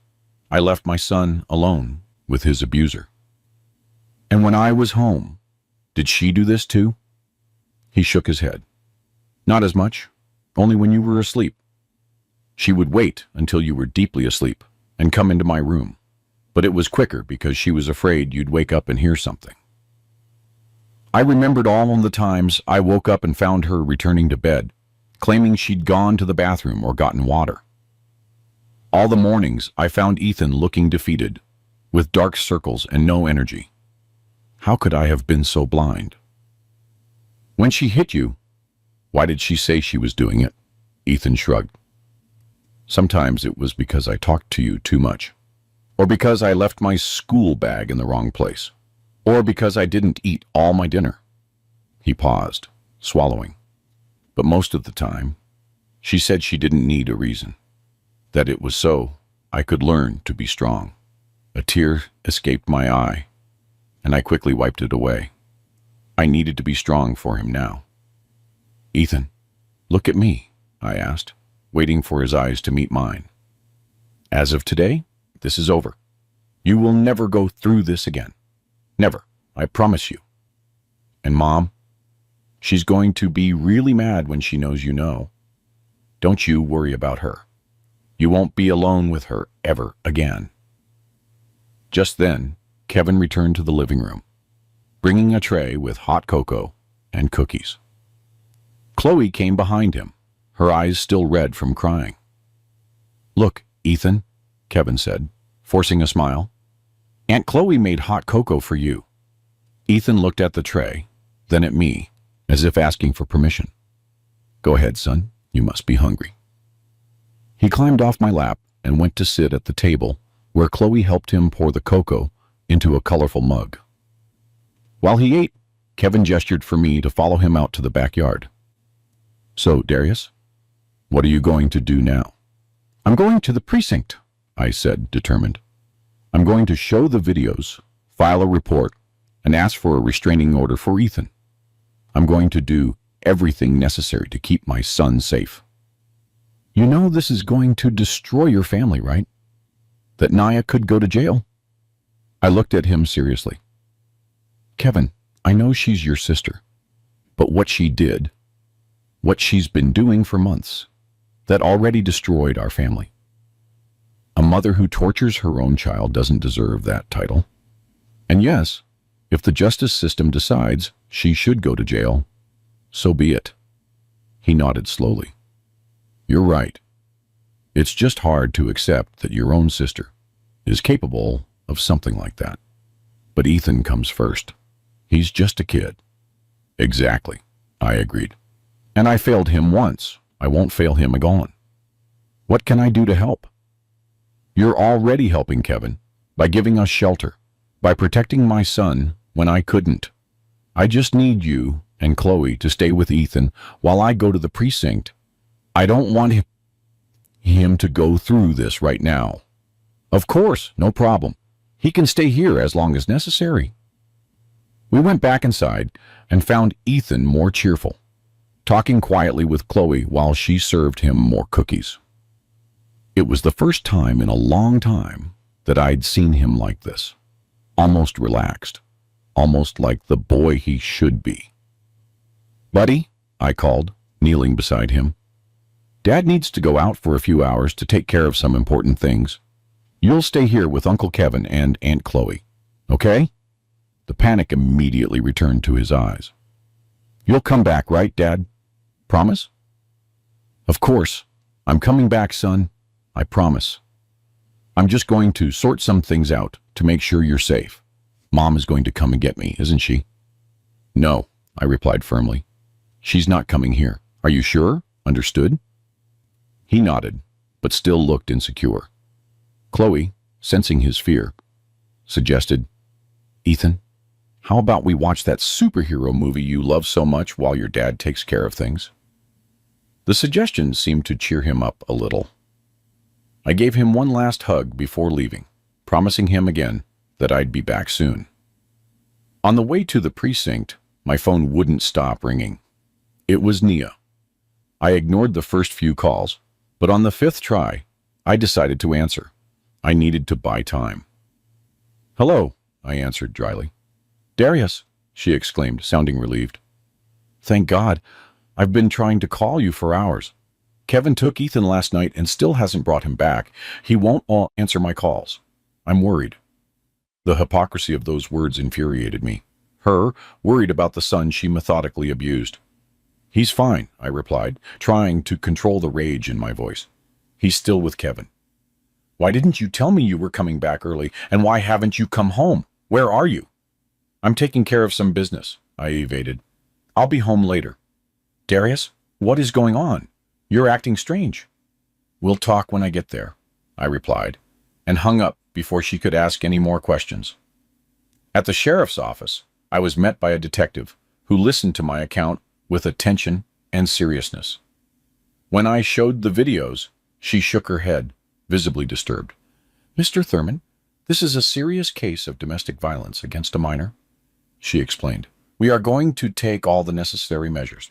I left my son alone with his abuser. "And when I was home, did she do this too?" He shook his head. "Not as much, only when you were asleep. She would wait until you were deeply asleep and come into my room, but it was quicker because she was afraid you'd wake up and hear something." I remembered all of the times I woke up and found her returning to bed, claiming she'd gone to the bathroom or gotten water. All the mornings I found Ethan looking defeated, with dark circles and no energy. How could I have been so blind? "When she hit you, why did she say she was doing it?" Ethan shrugged. "Sometimes it was because I talked to you too much, or because I left my school bag in the wrong place, or because I didn't eat all my dinner." He paused, swallowing. "But most of the time, she said she didn't need a reason, that it was so I could learn to be strong." A tear escaped my eye, and I quickly wiped it away. I needed to be strong for him now. "Ethan, look at me," I asked, waiting for his eyes to meet mine. "As of today, this is over. You will never go through this again. Never, I promise you. And Mom, she's going to be really mad when she knows you know. Don't you worry about her. You won't be alone with her ever again." Just then, Kevin returned to the living room, bringing a tray with hot cocoa and cookies. Chloe came behind him, her eyes still red from crying. "Look, Ethan," Kevin said, forcing a smile. "Aunt Chloe made hot cocoa for you." Ethan looked at the tray, then at me, as if asking for permission. "Go ahead, son. You must be hungry." He climbed off my lap and went to sit at the table where Chloe helped him pour the cocoa into a colorful mug. While he ate, Kevin gestured for me to follow him out to the backyard. "So, Darius, what are you going to do now?" "I'm going to the precinct," I said, determined. "I'm going to show the videos, file a report, and ask for a restraining order for Ethan. I'm going to do everything necessary to keep my son safe." You know this is going to destroy your family, right? That Naya could go to jail? I looked at him seriously. Kevin, I know she's your sister, but what she did, what she's been doing for months, that already destroyed our family. A mother who tortures her own child doesn't deserve that title. And yes, if the justice system decides she should go to jail, so be it. He nodded slowly. You're right. It's just hard to accept that your own sister is capable of something like that. But Ethan comes first. He's just a kid. Exactly, I agreed. And I failed him once. I won't fail him again. What can I do to help? You're already helping Kevin by giving us shelter, by protecting my son when I couldn't. I just need you and Chloe to stay with Ethan while I go to the precinct. I don't want him to go through this right now. Of course, no problem. He can stay here as long as necessary. We went back inside and found Ethan more cheerful, talking quietly with Chloe while she served him more cookies. It was the first time in a long time that I'd seen him like this, almost relaxed, almost like the boy he should be. Buddy, I called, kneeling beside him. Dad needs to go out for a few hours to take care of some important things. You'll stay here with Uncle Kevin and Aunt Chloe, okay? The panic immediately returned to his eyes. You'll come back, right, Dad? Promise? Of course. I'm coming back, son. I promise. I'm just going to sort some things out to make sure you're safe. Mom is going to come and get me, isn't she? No, I replied firmly. She's not coming here. Are you sure? Understood? He nodded, but still looked insecure. Chloe, sensing his fear, suggested, Ethan, how about we watch that superhero movie you love so much while your dad takes care of things? The suggestion seemed to cheer him up a little. I gave him one last hug before leaving, promising him again that I'd be back soon. On the way to the precinct, my phone wouldn't stop ringing. It was Nia. I ignored the first few calls, but on the fifth try, I decided to answer. I needed to buy time. Hello, I answered dryly. Darius, she exclaimed, sounding relieved. Thank God. I've been trying to call you for hours. Kevin took Ethan last night and still hasn't brought him back. He won't answer my calls. I'm worried. The hypocrisy of those words infuriated me. Her, worried about the son she methodically abused. He's fine, I replied, trying to control the rage in my voice. He's still with Kevin. Why didn't you tell me you were coming back early, and why haven't you come home? Where are you? I'm taking care of some business, I evaded. I'll be home later. Darius, what is going on? You're acting strange. We'll talk when I get there, I replied, and hung up before she could ask any more questions. At the sheriff's office, I was met by a detective who listened to my account with attention and seriousness. When I showed the videos, she shook her head, visibly disturbed. Mr. Thurman, this is a serious case of domestic violence against a minor, she explained. We are going to take all the necessary measures.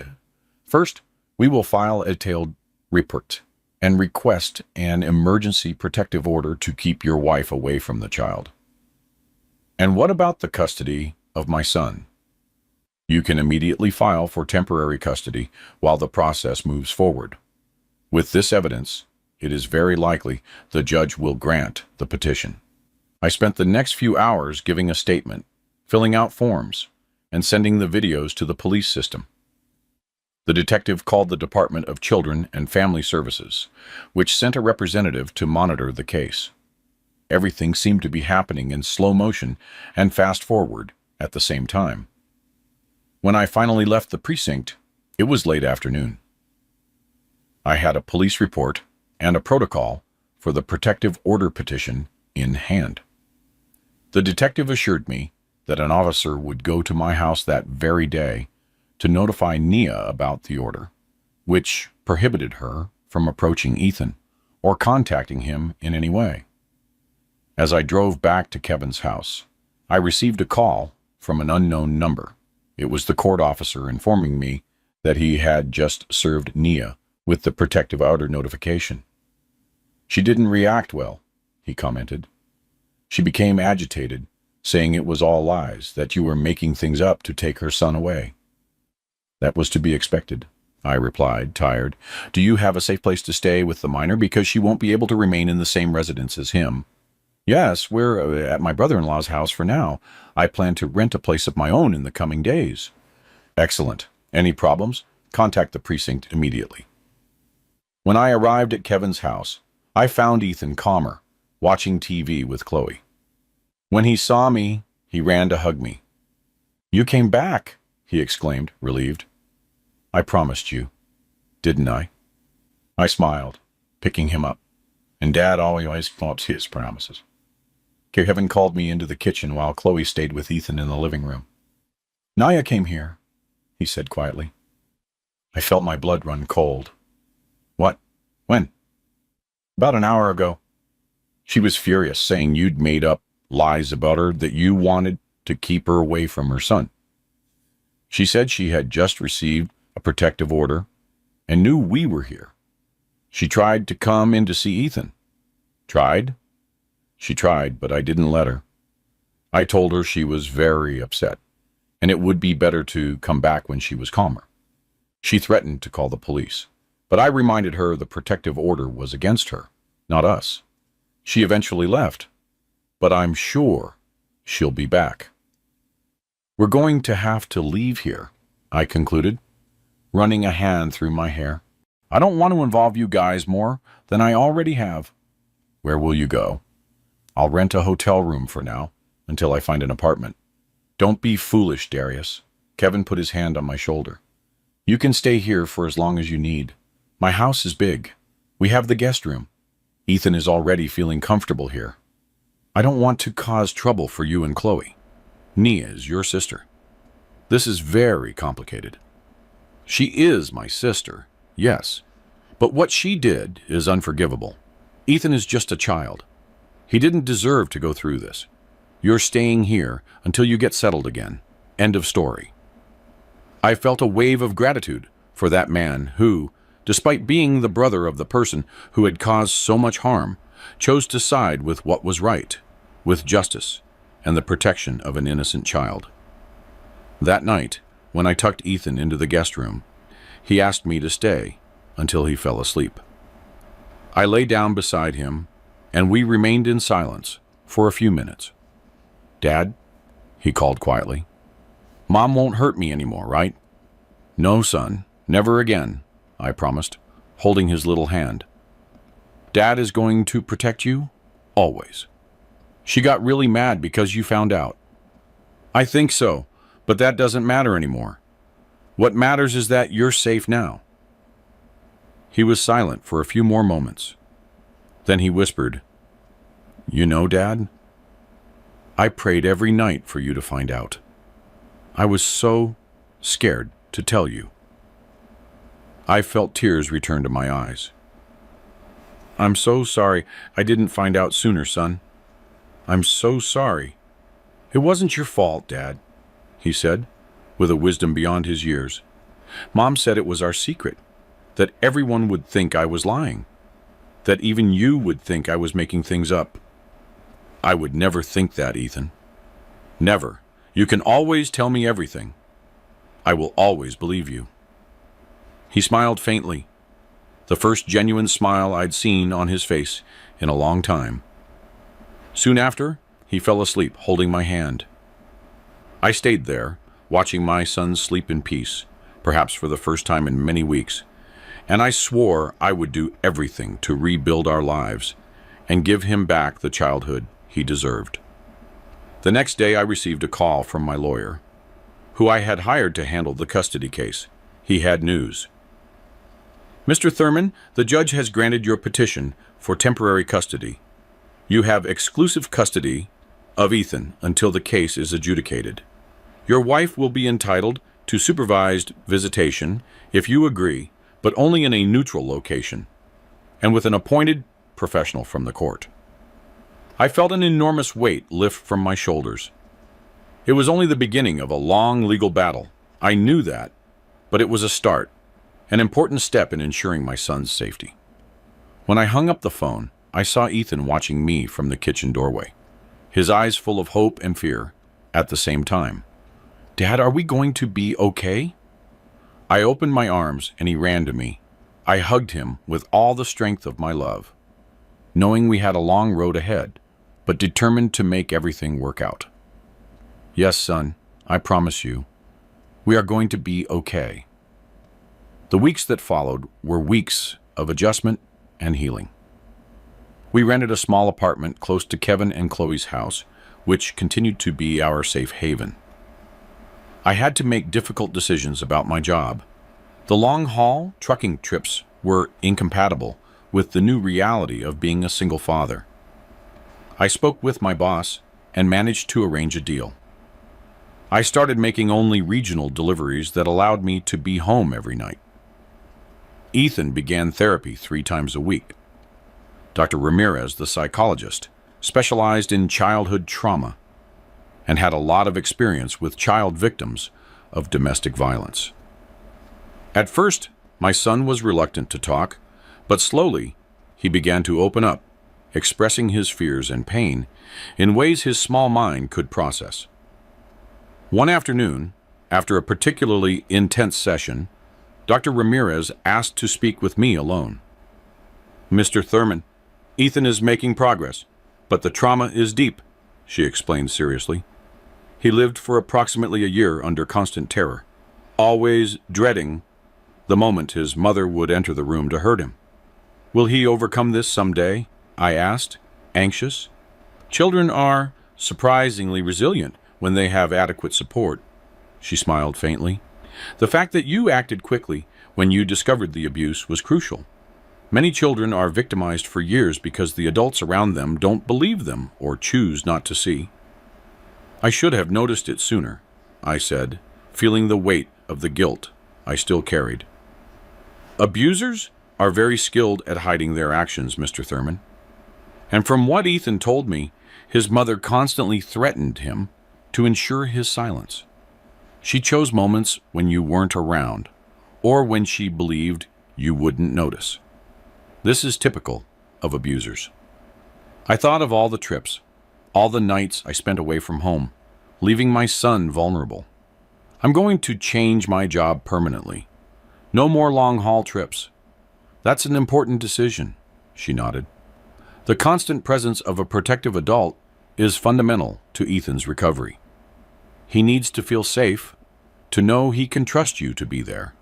First, we will file a detailed report and request an emergency protective order to keep your wife away from the child. And what about the custody of my son? You can immediately file for temporary custody while the process moves forward. With this evidence, it is very likely the judge will grant the petition. I spent the next few hours giving a statement, filling out forms, and sending the videos to the police system. The detective called the Department of Children and Family Services, which sent a representative to monitor the case. Everything seemed to be happening in slow motion and fast forward at the same time. When I finally left the precinct, it was late afternoon. I had a police report and a protocol for the protective order petition in hand. The detective assured me that an officer would go to my house that very day to notify Nia about the order, which prohibited her from approaching Ethan or contacting him in any way. As I drove back to Kevin's house, I received a call from an unknown number. It was the court officer informing me that he had just served Nia with the protective order notification. She didn't react well, he commented. She became agitated, saying it was all lies, that you were making things up to take her son away. That was to be expected, I replied, tired. Do you have a safe place to stay with the minor, because she won't be able to remain in the same residence as him? Yes, we're at my brother-in-law's house for now. I plan to rent a place of my own in the coming days. Excellent. Any problems? Contact the precinct immediately. When I arrived at Kevin's house, I found Ethan calmer, watching TV with Chloe. When he saw me, he ran to hug me. You came back, he exclaimed, relieved. I promised you, didn't I? I smiled, picking him up, and Dad always keeps his promises. Kevin called me into the kitchen while Chloe stayed with Ethan in the living room. Naya came here, he said quietly. I felt my blood run cold. What? When? About an hour ago. She was furious, saying you'd made up lies about her, that you wanted to keep her away from her son. She said she had just received a protective order and knew we were here. She tried to come in to see Ethan. Tried? She tried, but I didn't let her. I told her she was very upset, and it would be better to come back when she was calmer. She threatened to call the police, but I reminded her the protective order was against her, not us. She eventually left, but I'm sure she'll be back. We're going to have to leave here, I concluded, running a hand through my hair. I don't want to involve you guys more than I already have. Where will you go? I'll rent a hotel room for now, until I find an apartment. Don't be foolish, Darius. Kevin put his hand on my shoulder. You can stay here for as long as you need. My house is big. We have the guest room. Ethan is already feeling comfortable here. I don't want to cause trouble for you and Chloe. Nia is your sister. This is very complicated. She is my sister, yes, but what she did is unforgivable. Ethan is just a child. He didn't deserve to go through this. You're staying here until you get settled again. End of story. I felt a wave of gratitude for that man who, despite being the brother of the person who had caused so much harm, chose to side with what was right, with justice and the protection of an innocent child. That night, when I tucked Ethan into the guest room, he asked me to stay until he fell asleep. I lay down beside him, and we remained in silence for a few minutes. Dad, he called quietly. Mom won't hurt me anymore, right? No, son, never again, I promised, holding his little hand. Dad is going to protect you, always. She got really mad because you found out. I think so, but that doesn't matter anymore. What matters is that you're safe now. He was silent for a few more moments. Then he whispered, You know, Dad, I prayed every night for you to find out. I was so scared to tell you. I felt tears return to my eyes. I'm so sorry I didn't find out sooner, son. I'm so sorry. It wasn't your fault, Dad, he said, with a wisdom beyond his years. Mom said it was our secret, that everyone would think I was lying, that even you would think I was making things up. I would never think that, Ethan. Never. You can always tell me everything. I will always believe you. He smiled faintly, the first genuine smile I'd seen on his face in a long time. Soon after, he fell asleep, holding my hand. I stayed there, watching my son sleep in peace, perhaps for the first time in many weeks, and I swore I would do everything to rebuild our lives and give him back the childhood he deserved. The next day I received a call from my lawyer, who I had hired to handle the custody case. He had news. Mr. Thurman, the judge has granted your petition for temporary custody. You have exclusive custody of Ethan until the case is adjudicated. Your wife will be entitled to supervised visitation if you agree, but only in a neutral location, and with an appointed professional from the court. I felt an enormous weight lift from my shoulders. It was only the beginning of a long legal battle. I knew that, but it was a start, an important step in ensuring my son's safety. When I hung up the phone, I saw Ethan watching me from the kitchen doorway, his eyes full of hope and fear at the same time. "Dad, are we going to be okay?" I opened my arms and he ran to me. I hugged him with all the strength of my love, knowing we had a long road ahead, but determined to make everything work out. "Yes, son, I promise you, we are going to be okay." The weeks that followed were weeks of adjustment and healing. We rented a small apartment close to Kevin and Chloe's house, which continued to be our safe haven. I had to make difficult decisions about my job. The long-haul trucking trips were incompatible with the new reality of being a single father. I spoke with my boss and managed to arrange a deal. I started making only regional deliveries that allowed me to be home every night. Ethan began therapy 3 times a week. Dr. Ramirez, the psychologist, specialized in childhood trauma and had a lot of experience with child victims of domestic violence. At first, my son was reluctant to talk, but slowly he began to open up, expressing his fears and pain in ways his small mind could process. One afternoon, after a particularly intense session, Dr. Ramirez asked to speak with me alone. "Mr. Thurman, Ethan is making progress, but the trauma is deep," she explained seriously. "He lived for approximately a year under constant terror, always dreading the moment his mother would enter the room to hurt him. Will he overcome this someday?" I asked, anxious. "Children are surprisingly resilient when they have adequate support," she smiled faintly. "The fact that you acted quickly when you discovered the abuse was crucial. Many children are victimized for years because the adults around them don't believe them or choose not to see." "I should have noticed it sooner," I said, feeling the weight of the guilt I still carried. "Abusers are very skilled at hiding their actions, Mr. Thurman. And from what Ethan told me, his mother constantly threatened him to ensure his silence. She chose moments when you weren't around, or when she believed you wouldn't notice. This is typical of abusers." I thought of all the trips, all the nights I spent away from home, leaving my son vulnerable. "I'm going to change my job permanently. No more long-haul trips." "That's an important decision," she nodded. "The constant presence of a protective adult is fundamental to Ethan's recovery. He needs to feel safe, to know he can trust you to be there."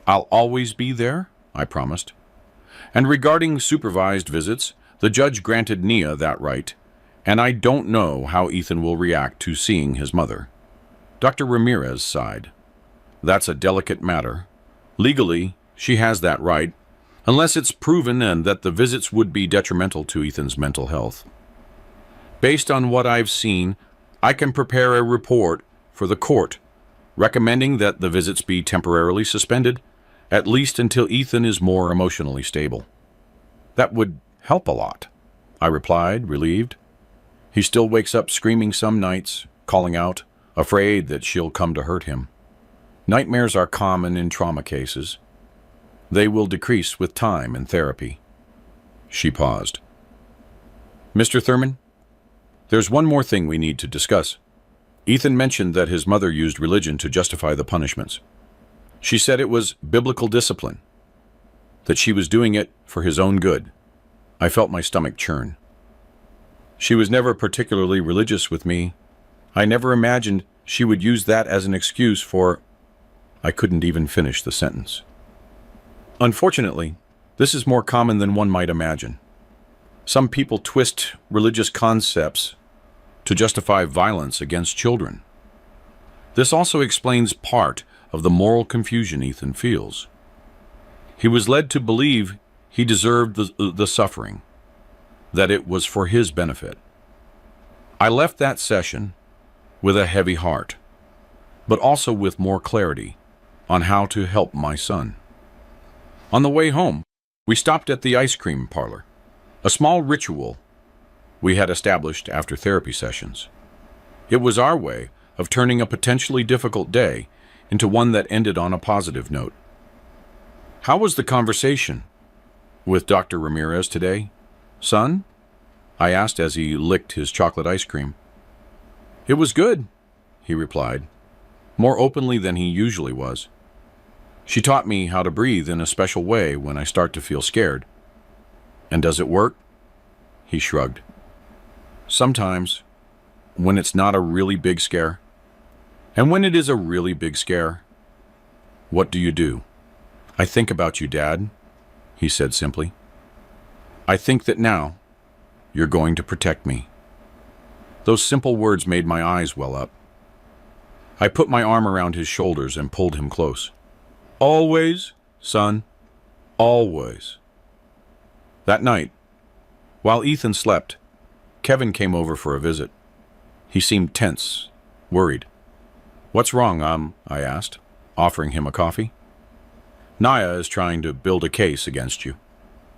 "I'll always be there," I promised. And regarding supervised visits, the judge granted Nia that right, and I don't know how Ethan will react to seeing his mother. Dr. Ramirez sighed. "That's a delicate matter. Legally, she has that right, unless it's proven and that the visits would be detrimental to Ethan's mental health. Based on what I've seen, I can prepare a report for the court recommending that the visits be temporarily suspended, at least until Ethan is more emotionally stable." "That would help a lot," I replied, relieved. "He still wakes up screaming some nights, calling out, afraid that she'll come to hurt him. Nightmares are common in trauma cases. They will decrease with time and therapy." She paused. "Mr. Thurman, there's one more thing we need to discuss. Ethan mentioned that his mother used religion to justify the punishments. She said it was biblical discipline, that she was doing it for his own good." I felt my stomach churn. "She was never particularly religious with me. I never imagined she would use that as an excuse for—" I couldn't even finish the sentence. "Unfortunately, this is more common than one might imagine. Some people twist religious concepts to justify violence against children. This also explains part of the moral confusion Ethan feels. He was led to believe he deserved the suffering, that it was for his benefit. I left that session with a heavy heart, but also with more clarity on how to help my son. On the way home, we stopped at the ice cream parlor, a small ritual we had established after therapy sessions. It was our way of turning a potentially difficult day into one that ended on a positive note. How was the conversation with Dr. Ramirez today, son? I asked as he licked his chocolate ice cream. It was good, he replied, more openly than he usually was. She taught me how to breathe in a special way when I start to feel scared. And does it work? He shrugged. Sometimes, when it's not a really big scare. And when it is a really big scare, what do you do? I think about you, Dad, he said simply. I think that now you're going to protect me. Those simple words made my eyes well up. I put my arm around his shoulders and pulled him close. Always, son, always. That night, while Ethan slept, Kevin came over for a visit. He seemed tense, worried. What's wrong, I asked, offering him a coffee. Naya is trying to build a case against you,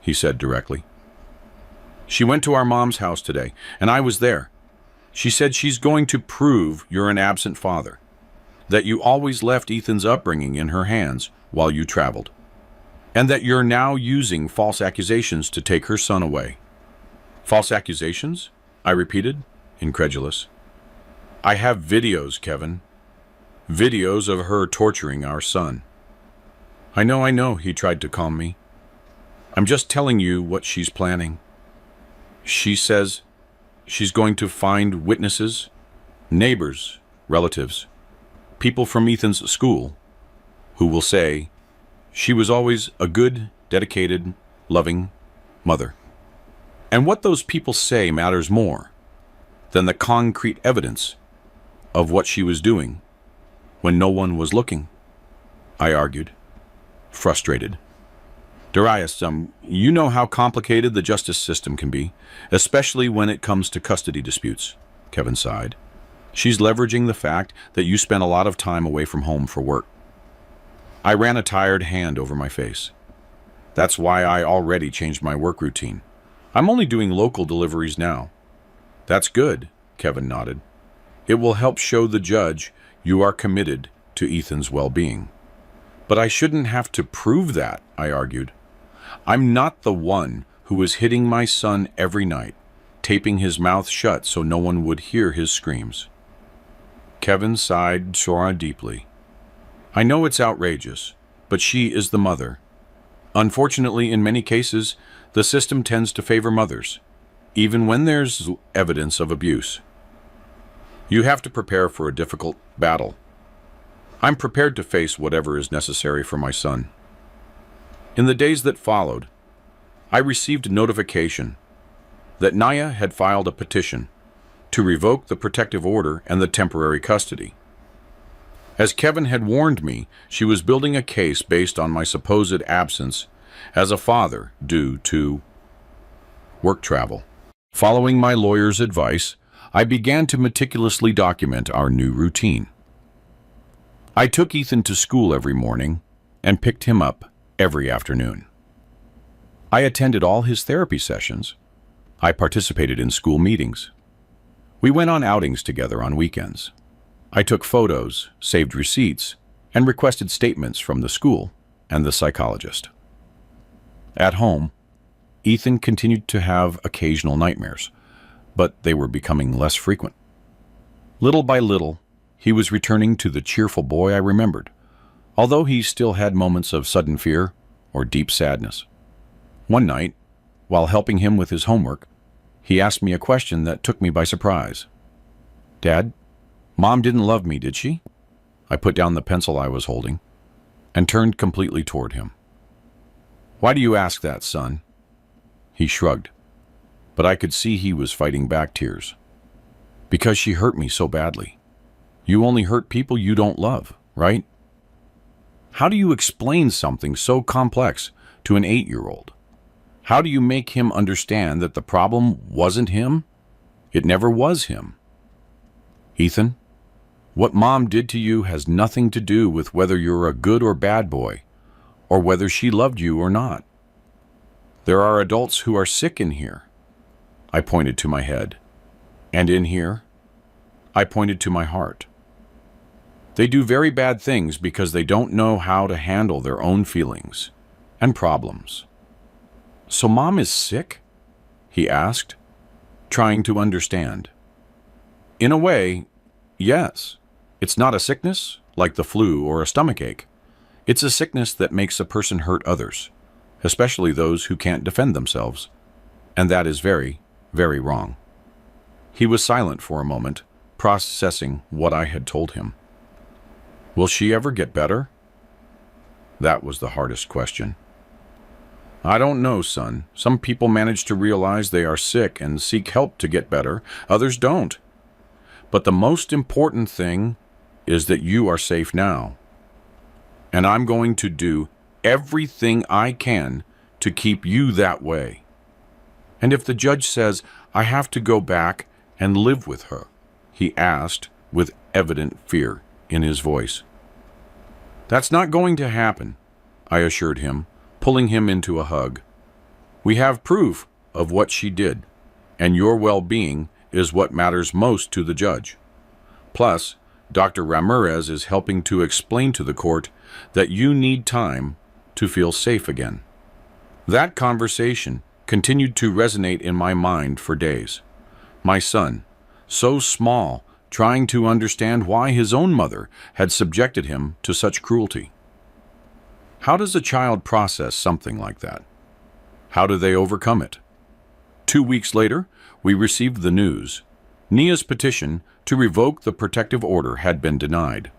he said directly. She went to our mom's house today, and I was there. She said she's going to prove you're an absent father, that you always left Ethan's upbringing in her hands while you traveled, and that you're now using false accusations to take her son away. False accusations? I repeated, incredulous. I have videos, Kevin. Videos of her torturing our son. I know, he tried to calm me. I'm just telling you what she's planning. She says she's going to find witnesses, neighbors, relatives, people from Ethan's school, who will say she was always a good, dedicated, loving mother. And what those people say matters more than the concrete evidence of what she was doing when no one was looking, I argued, frustrated. Darius, you know how complicated the justice system can be, especially when it comes to custody disputes, Kevin sighed. She's leveraging the fact that you spent a lot of time away from home for work. I ran a tired hand over my face. That's why I already changed my work routine. I'm only doing local deliveries now. That's good, Kevin nodded. It will help show the judge you are committed to Ethan's well-being. But I shouldn't have to prove that, I argued. I'm not the one who was hitting my son every night, taping his mouth shut so no one would hear his screams. Kevin sighed deeply. I know it's outrageous, but she is the mother. Unfortunately, in many cases, the system tends to favor mothers, even when there's evidence of abuse. You have to prepare for a difficult battle. I'm prepared to face whatever is necessary for my son. In the days that followed, I received notification that Naya had filed a petition to revoke the protective order and the temporary custody. As Kevin had warned me, she was building a case based on my supposed absence as a father due to work travel. Following my lawyer's advice, I began to meticulously document our new routine. I took Ethan to school every morning and picked him up every afternoon. I attended all his therapy sessions. I participated in school meetings. We went on outings together on weekends. I took photos, saved receipts, and requested statements from the school and the psychologist. At home, Ethan continued to have occasional nightmares, but they were becoming less frequent. Little by little, he was returning to the cheerful boy I remembered, although he still had moments of sudden fear or deep sadness. One night, while helping him with his homework, he asked me a question that took me by surprise. Dad, Mom didn't love me, did she? I put down the pencil I was holding and turned completely toward him. Why do you ask that, son? He shrugged, but I could see he was fighting back tears. Because she hurt me so badly. You only hurt people you don't love, right? How do you explain something so complex to an 8-year-old? How do you make him understand that the problem wasn't him? It never was him. Ethan, what Mom did to you has nothing to do with whether you're a good or bad boy, or whether she loved you or not. There are adults who are sick in here. I pointed to my head. And in here, I pointed to my heart. They do very bad things because they don't know how to handle their own feelings. and problems. "So Mom is sick?" he asked, trying to understand. "In a way, yes. It's not a sickness like the flu or a stomachache. It's a sickness that makes a person hurt others, especially those who can't defend themselves. And that is very, very wrong." He was silent for a moment, processing what I had told him. "Will she ever get better?" That was the hardest question. "I don't know, son. Some people manage to realize they are sick and seek help to get better. Others don't. But the most important thing is that you are safe now. And I'm going to do everything I can to keep you that way. And if the judge says I have to go back and live with her," he asked with evident fear in his voice. "That's not going to happen," I assured him, pulling him into a hug. "We have proof of what she did, and your well-being is what matters most to the judge. Plus, Dr. Ramirez is helping to explain to the court that you need time to feel safe again." That conversation continued to resonate in my mind for days. My son, so small, trying to understand why his own mother had subjected him to such cruelty. How does a child process something like that? How do they overcome it? 2 weeks later, we received the news. Nia's petition to revoke the protective order had been denied.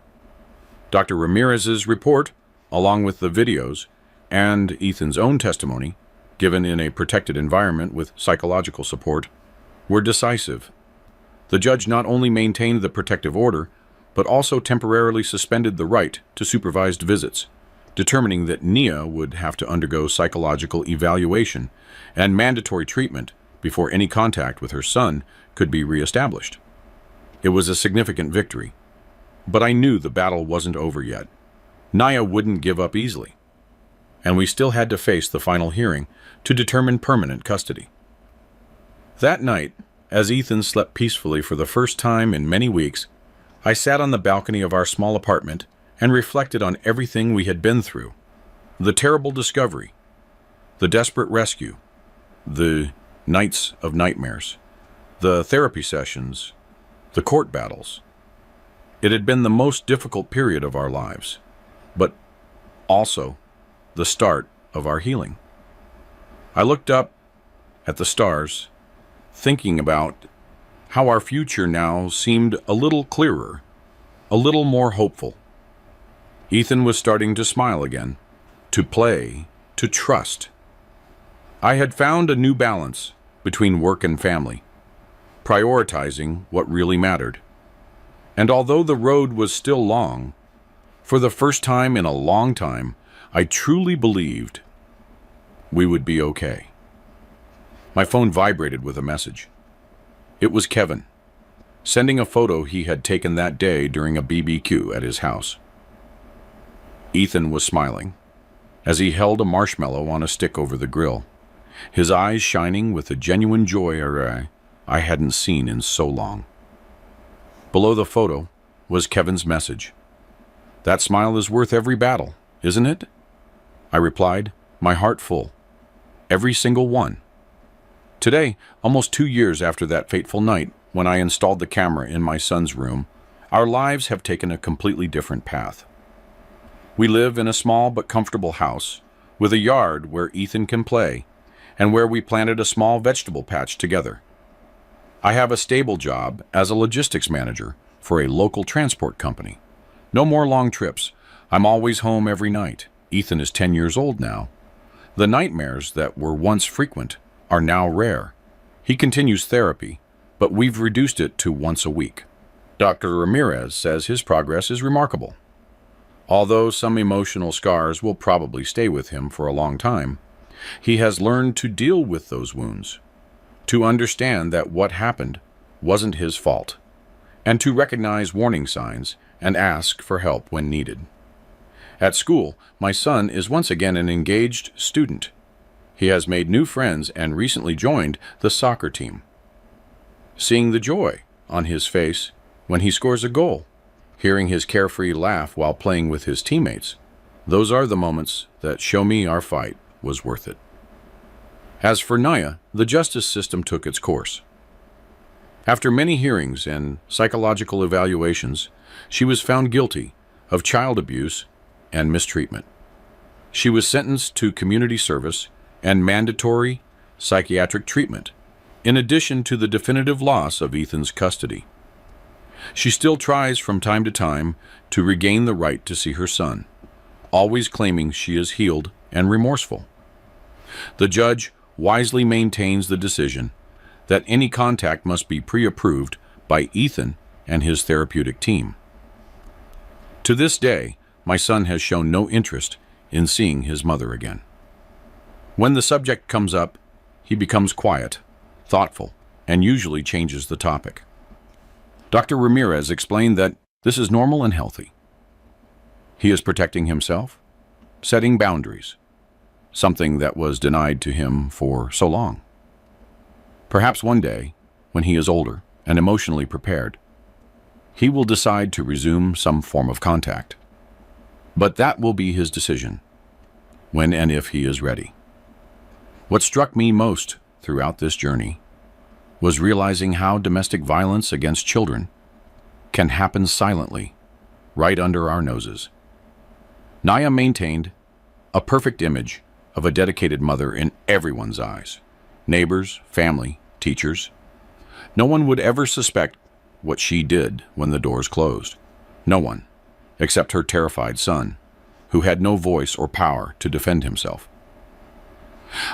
Dr. Ramirez's report, along with the videos and Ethan's own testimony, given in a protected environment with psychological support, were decisive. The judge not only maintained the protective order, but also temporarily suspended the right to supervised visits, determining that Nia would have to undergo psychological evaluation and mandatory treatment before any contact with her son could be reestablished. It was a significant victory, but I knew the battle wasn't over yet. Nia wouldn't give up easily, and we still had to face the final hearing to determine permanent custody. That night, as Ethan slept peacefully for the first time in many weeks, I sat on the balcony of our small apartment and reflected on everything we had been through. The terrible discovery, the desperate rescue, the nights of nightmares, the therapy sessions, the court battles. It had been the most difficult period of our lives, but also the start of our healing. I looked up at the stars, thinking about how our future now seemed a little clearer, a little more hopeful. Ethan was starting to smile again, to play, to trust. I had found a new balance between work and family, prioritizing what really mattered. And although the road was still long, for the first time in a long time, I truly believed we would be okay. My phone vibrated with a message. It was Kevin, sending a photo he had taken that day during a BBQ at his house. Ethan was smiling as he held a marshmallow on a stick over the grill, his eyes shining with a genuine joy I hadn't seen in so long. Below the photo was Kevin's message. "That smile is worth every battle, isn't it?" I replied, my heart full. Every single one. Today, almost 2 years after that fateful night when I installed the camera in my son's room, our lives have taken a completely different path. We live in a small but comfortable house with a yard where Ethan can play and where we planted a small vegetable patch together. I have a stable job as a logistics manager for a local transport company. No more long trips. I'm always home every night. Ethan is 10 years old now. The nightmares that were once frequent are now rare. He continues therapy, but we've reduced it to once a week. Dr. Ramirez says his progress is remarkable. Although some emotional scars will probably stay with him for a long time, he has learned to deal with those wounds, to understand that what happened wasn't his fault, and to recognize warning signs and ask for help when needed. At school, my son is once again an engaged student. He has made new friends and recently joined the soccer team. Seeing the joy on his face when he scores a goal, hearing his carefree laugh while playing with his teammates, Those are the moments that show me our fight was worth it. As for Naya, the justice system took its course. After many hearings and psychological evaluations, she was found guilty of child abuse and mistreatment. She was sentenced to community service and mandatory psychiatric treatment, in addition to the definitive loss of Ethan's custody. She still tries from time to time to regain the right to see her son, always claiming she is healed and remorseful. The judge wisely maintains the decision that any contact must be pre-approved by Ethan and his therapeutic team. To this day, my son has shown no interest in seeing his mother again. When the subject comes up, he becomes quiet, thoughtful, and usually changes the topic. Dr. Ramirez explained that this is normal and healthy. He is protecting himself, setting boundaries, something that was denied to him for so long. Perhaps one day, when he is older and emotionally prepared, he will decide to resume some form of contact. But that will be his decision, when and if he is ready. What struck me most throughout this journey was realizing how domestic violence against children can happen silently, right under our noses. Naya maintained a perfect image of a dedicated mother in everyone's eyes. Neighbors, family, teachers. No one would ever suspect what she did when the doors closed. No one, except her terrified son, who had no voice or power to defend himself.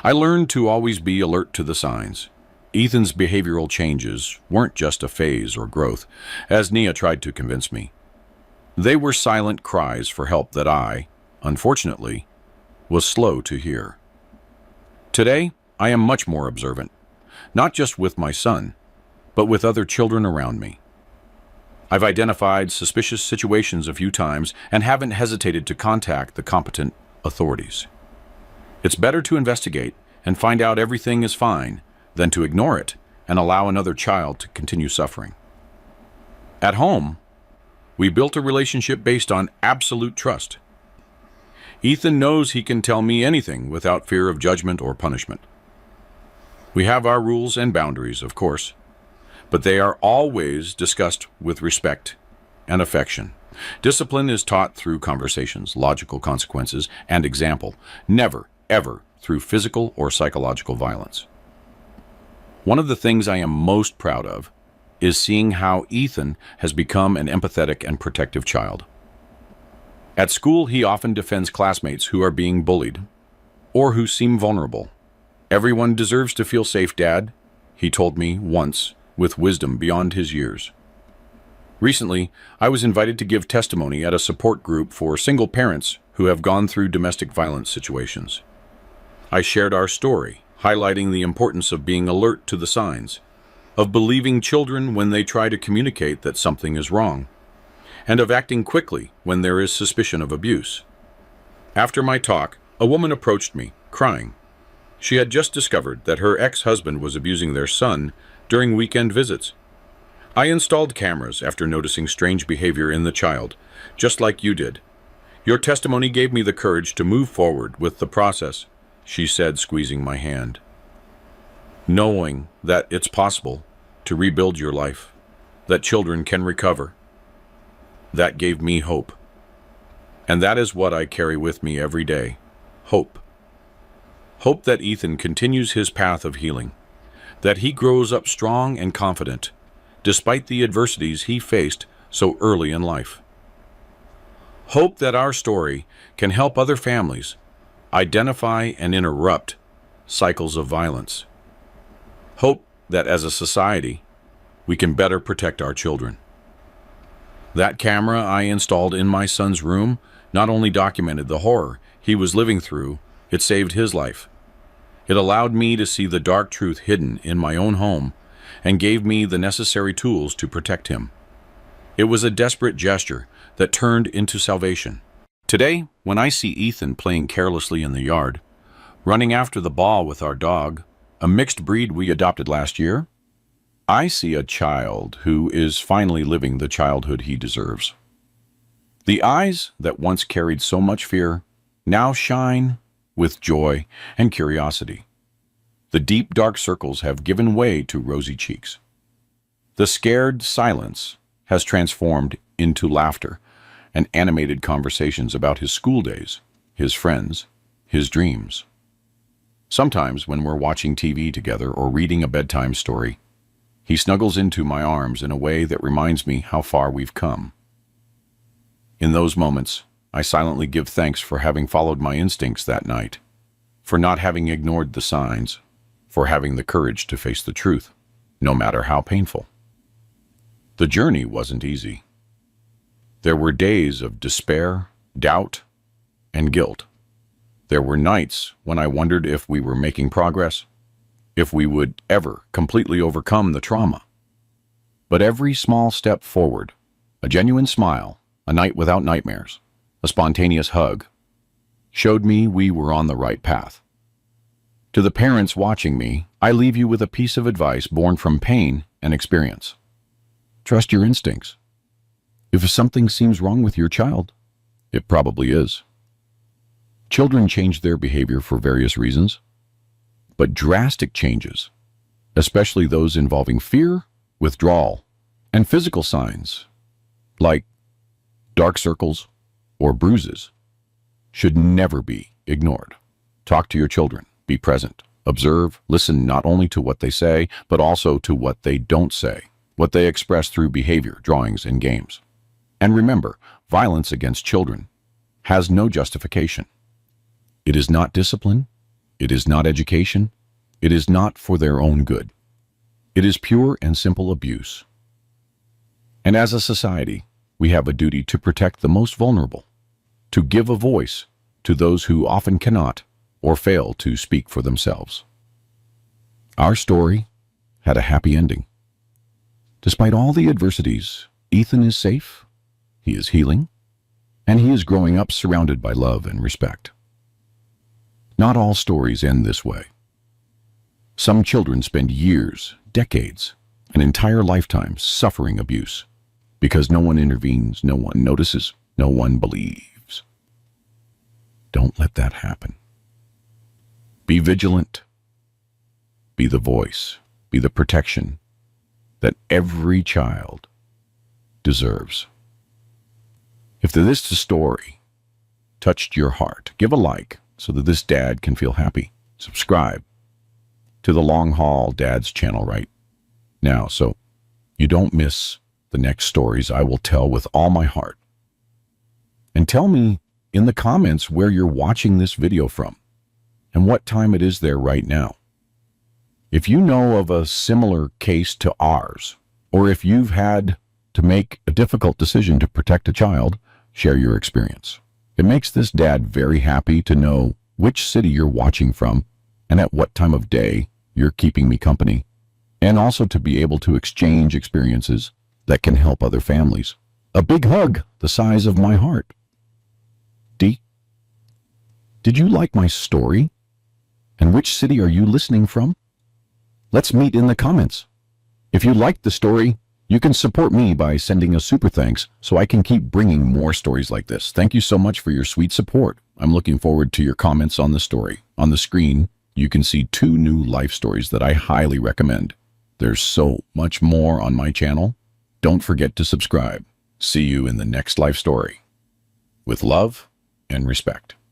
I learned to always be alert to the signs. Ethan's behavioral changes weren't just a phase or growth, as Nia tried to convince me. They were silent cries for help that I, unfortunately, was slow to hear. Today, I am much more observant, not just with my son, but with other children around me. I've identified suspicious situations a few times and haven't hesitated to contact the competent authorities. It's better to investigate and find out everything is fine than to ignore it and allow another child to continue suffering. At home, we built a relationship based on absolute trust. Ethan knows he can tell me anything without fear of judgment or punishment. We have our rules and boundaries, of course, but they are always discussed with respect and affection. Discipline is taught through conversations, logical consequences, and example, never, ever through physical or psychological violence. One of the things I am most proud of is seeing how Ethan has become an empathetic and protective child. At school, he often defends classmates who are being bullied or who seem vulnerable. "Everyone deserves to feel safe, Dad," he told me once, with wisdom beyond his years. Recently, I was invited to give testimony at a support group for single parents who have gone through domestic violence situations. I shared our story, highlighting the importance of being alert to the signs, of believing children when they try to communicate that something is wrong, and of acting quickly when there is suspicion of abuse. After my talk, a woman approached me, crying. She had just discovered that her ex-husband was abusing their son during weekend visits. I installed cameras after noticing strange behavior in the child, just like you did. Your testimony gave me the courage to move forward with the process, she said, squeezing my hand. Knowing that it's possible to rebuild your life, that children can recover, that gave me hope. And that is what I carry with me every day, hope. Hope that Ethan continues his path of healing, that he grows up strong and confident, despite the adversities he faced so early in life. Hope that our story can help other families identify and interrupt cycles of violence. Hope that as a society, we can better protect our children. That camera I installed in my son's room not only documented the horror he was living through, it saved his life. It allowed me to see the dark truth hidden in my own home and gave me the necessary tools to protect him. It was a desperate gesture that turned into salvation. Today, when I see Ethan playing carelessly in the yard, running after the ball with our dog, a mixed breed we adopted last year, I see a child who is finally living the childhood he deserves. The eyes that once carried so much fear now shine with joy and curiosity. The deep dark circles have given way to rosy cheeks. The scared silence has transformed into laughter and animated conversations about his school days, his friends, his dreams. Sometimes when we're watching TV together or reading a bedtime story, he snuggles into my arms in a way that reminds me how far we've come. In those moments, I silently give thanks for having followed my instincts that night, for not having ignored the signs, for having the courage to face the truth, no matter how painful. The journey wasn't easy. There were days of despair, doubt, and guilt. There were nights when I wondered if we were making progress, if we would ever completely overcome the trauma. But every small step forward, a genuine smile, a night without nightmares, a spontaneous hug, showed me we were on the right path. To the parents watching me, I leave you with a piece of advice born from pain and experience. Trust your instincts. If something seems wrong with your child, it probably is. Children change their behavior for various reasons, but drastic changes, especially those involving fear, withdrawal, and physical signs, like dark circles or bruises, should never be ignored. Talk to your children, be present, observe, listen not only to what they say, but also to what they don't say, what they express through behavior, drawings, and games. And remember, violence against children has no justification. It is not discipline. It is not education. It is not for their own good. It is pure and simple abuse. And as a society, we have a duty to protect the most vulnerable, to give a voice to those who often cannot or fail to speak for themselves. Our story had a happy ending. Despite all the adversities, Ethan is safe, he is healing, and he is growing up surrounded by love and respect. Not all stories end this way. Some children spend years, decades, an entire lifetime suffering abuse because no one intervenes, no one notices, no one believes. Don't let that happen. Be vigilant. Be the voice, be the protection that every child deserves. If this story touched your heart, give a like so that this dad can feel happy. Subscribe to the Long Haul Dad's channel right now so you don't miss the next stories I will tell with all my heart. And tell me in the comments where you're watching this video from and what time it is there right now. If you know of a similar case to ours, or if you've had to make a difficult decision to protect a child, share your experience. It makes this dad very happy to know which city you're watching from and at what time of day you're keeping me company, and also to be able to exchange experiences that can help other families. A big hug the size of my heart. D, did you like my story? And which city are you listening from? Let's meet in the comments. If you liked the story, you can support me by sending a super thanks so I can keep bringing more stories like this. Thank you so much for your sweet support. I'm looking forward to your comments on the story. On the screen, you can see 2 new life stories that I highly recommend. There's so much more on my channel. Don't forget to subscribe. See you in the next life story. With love and respect.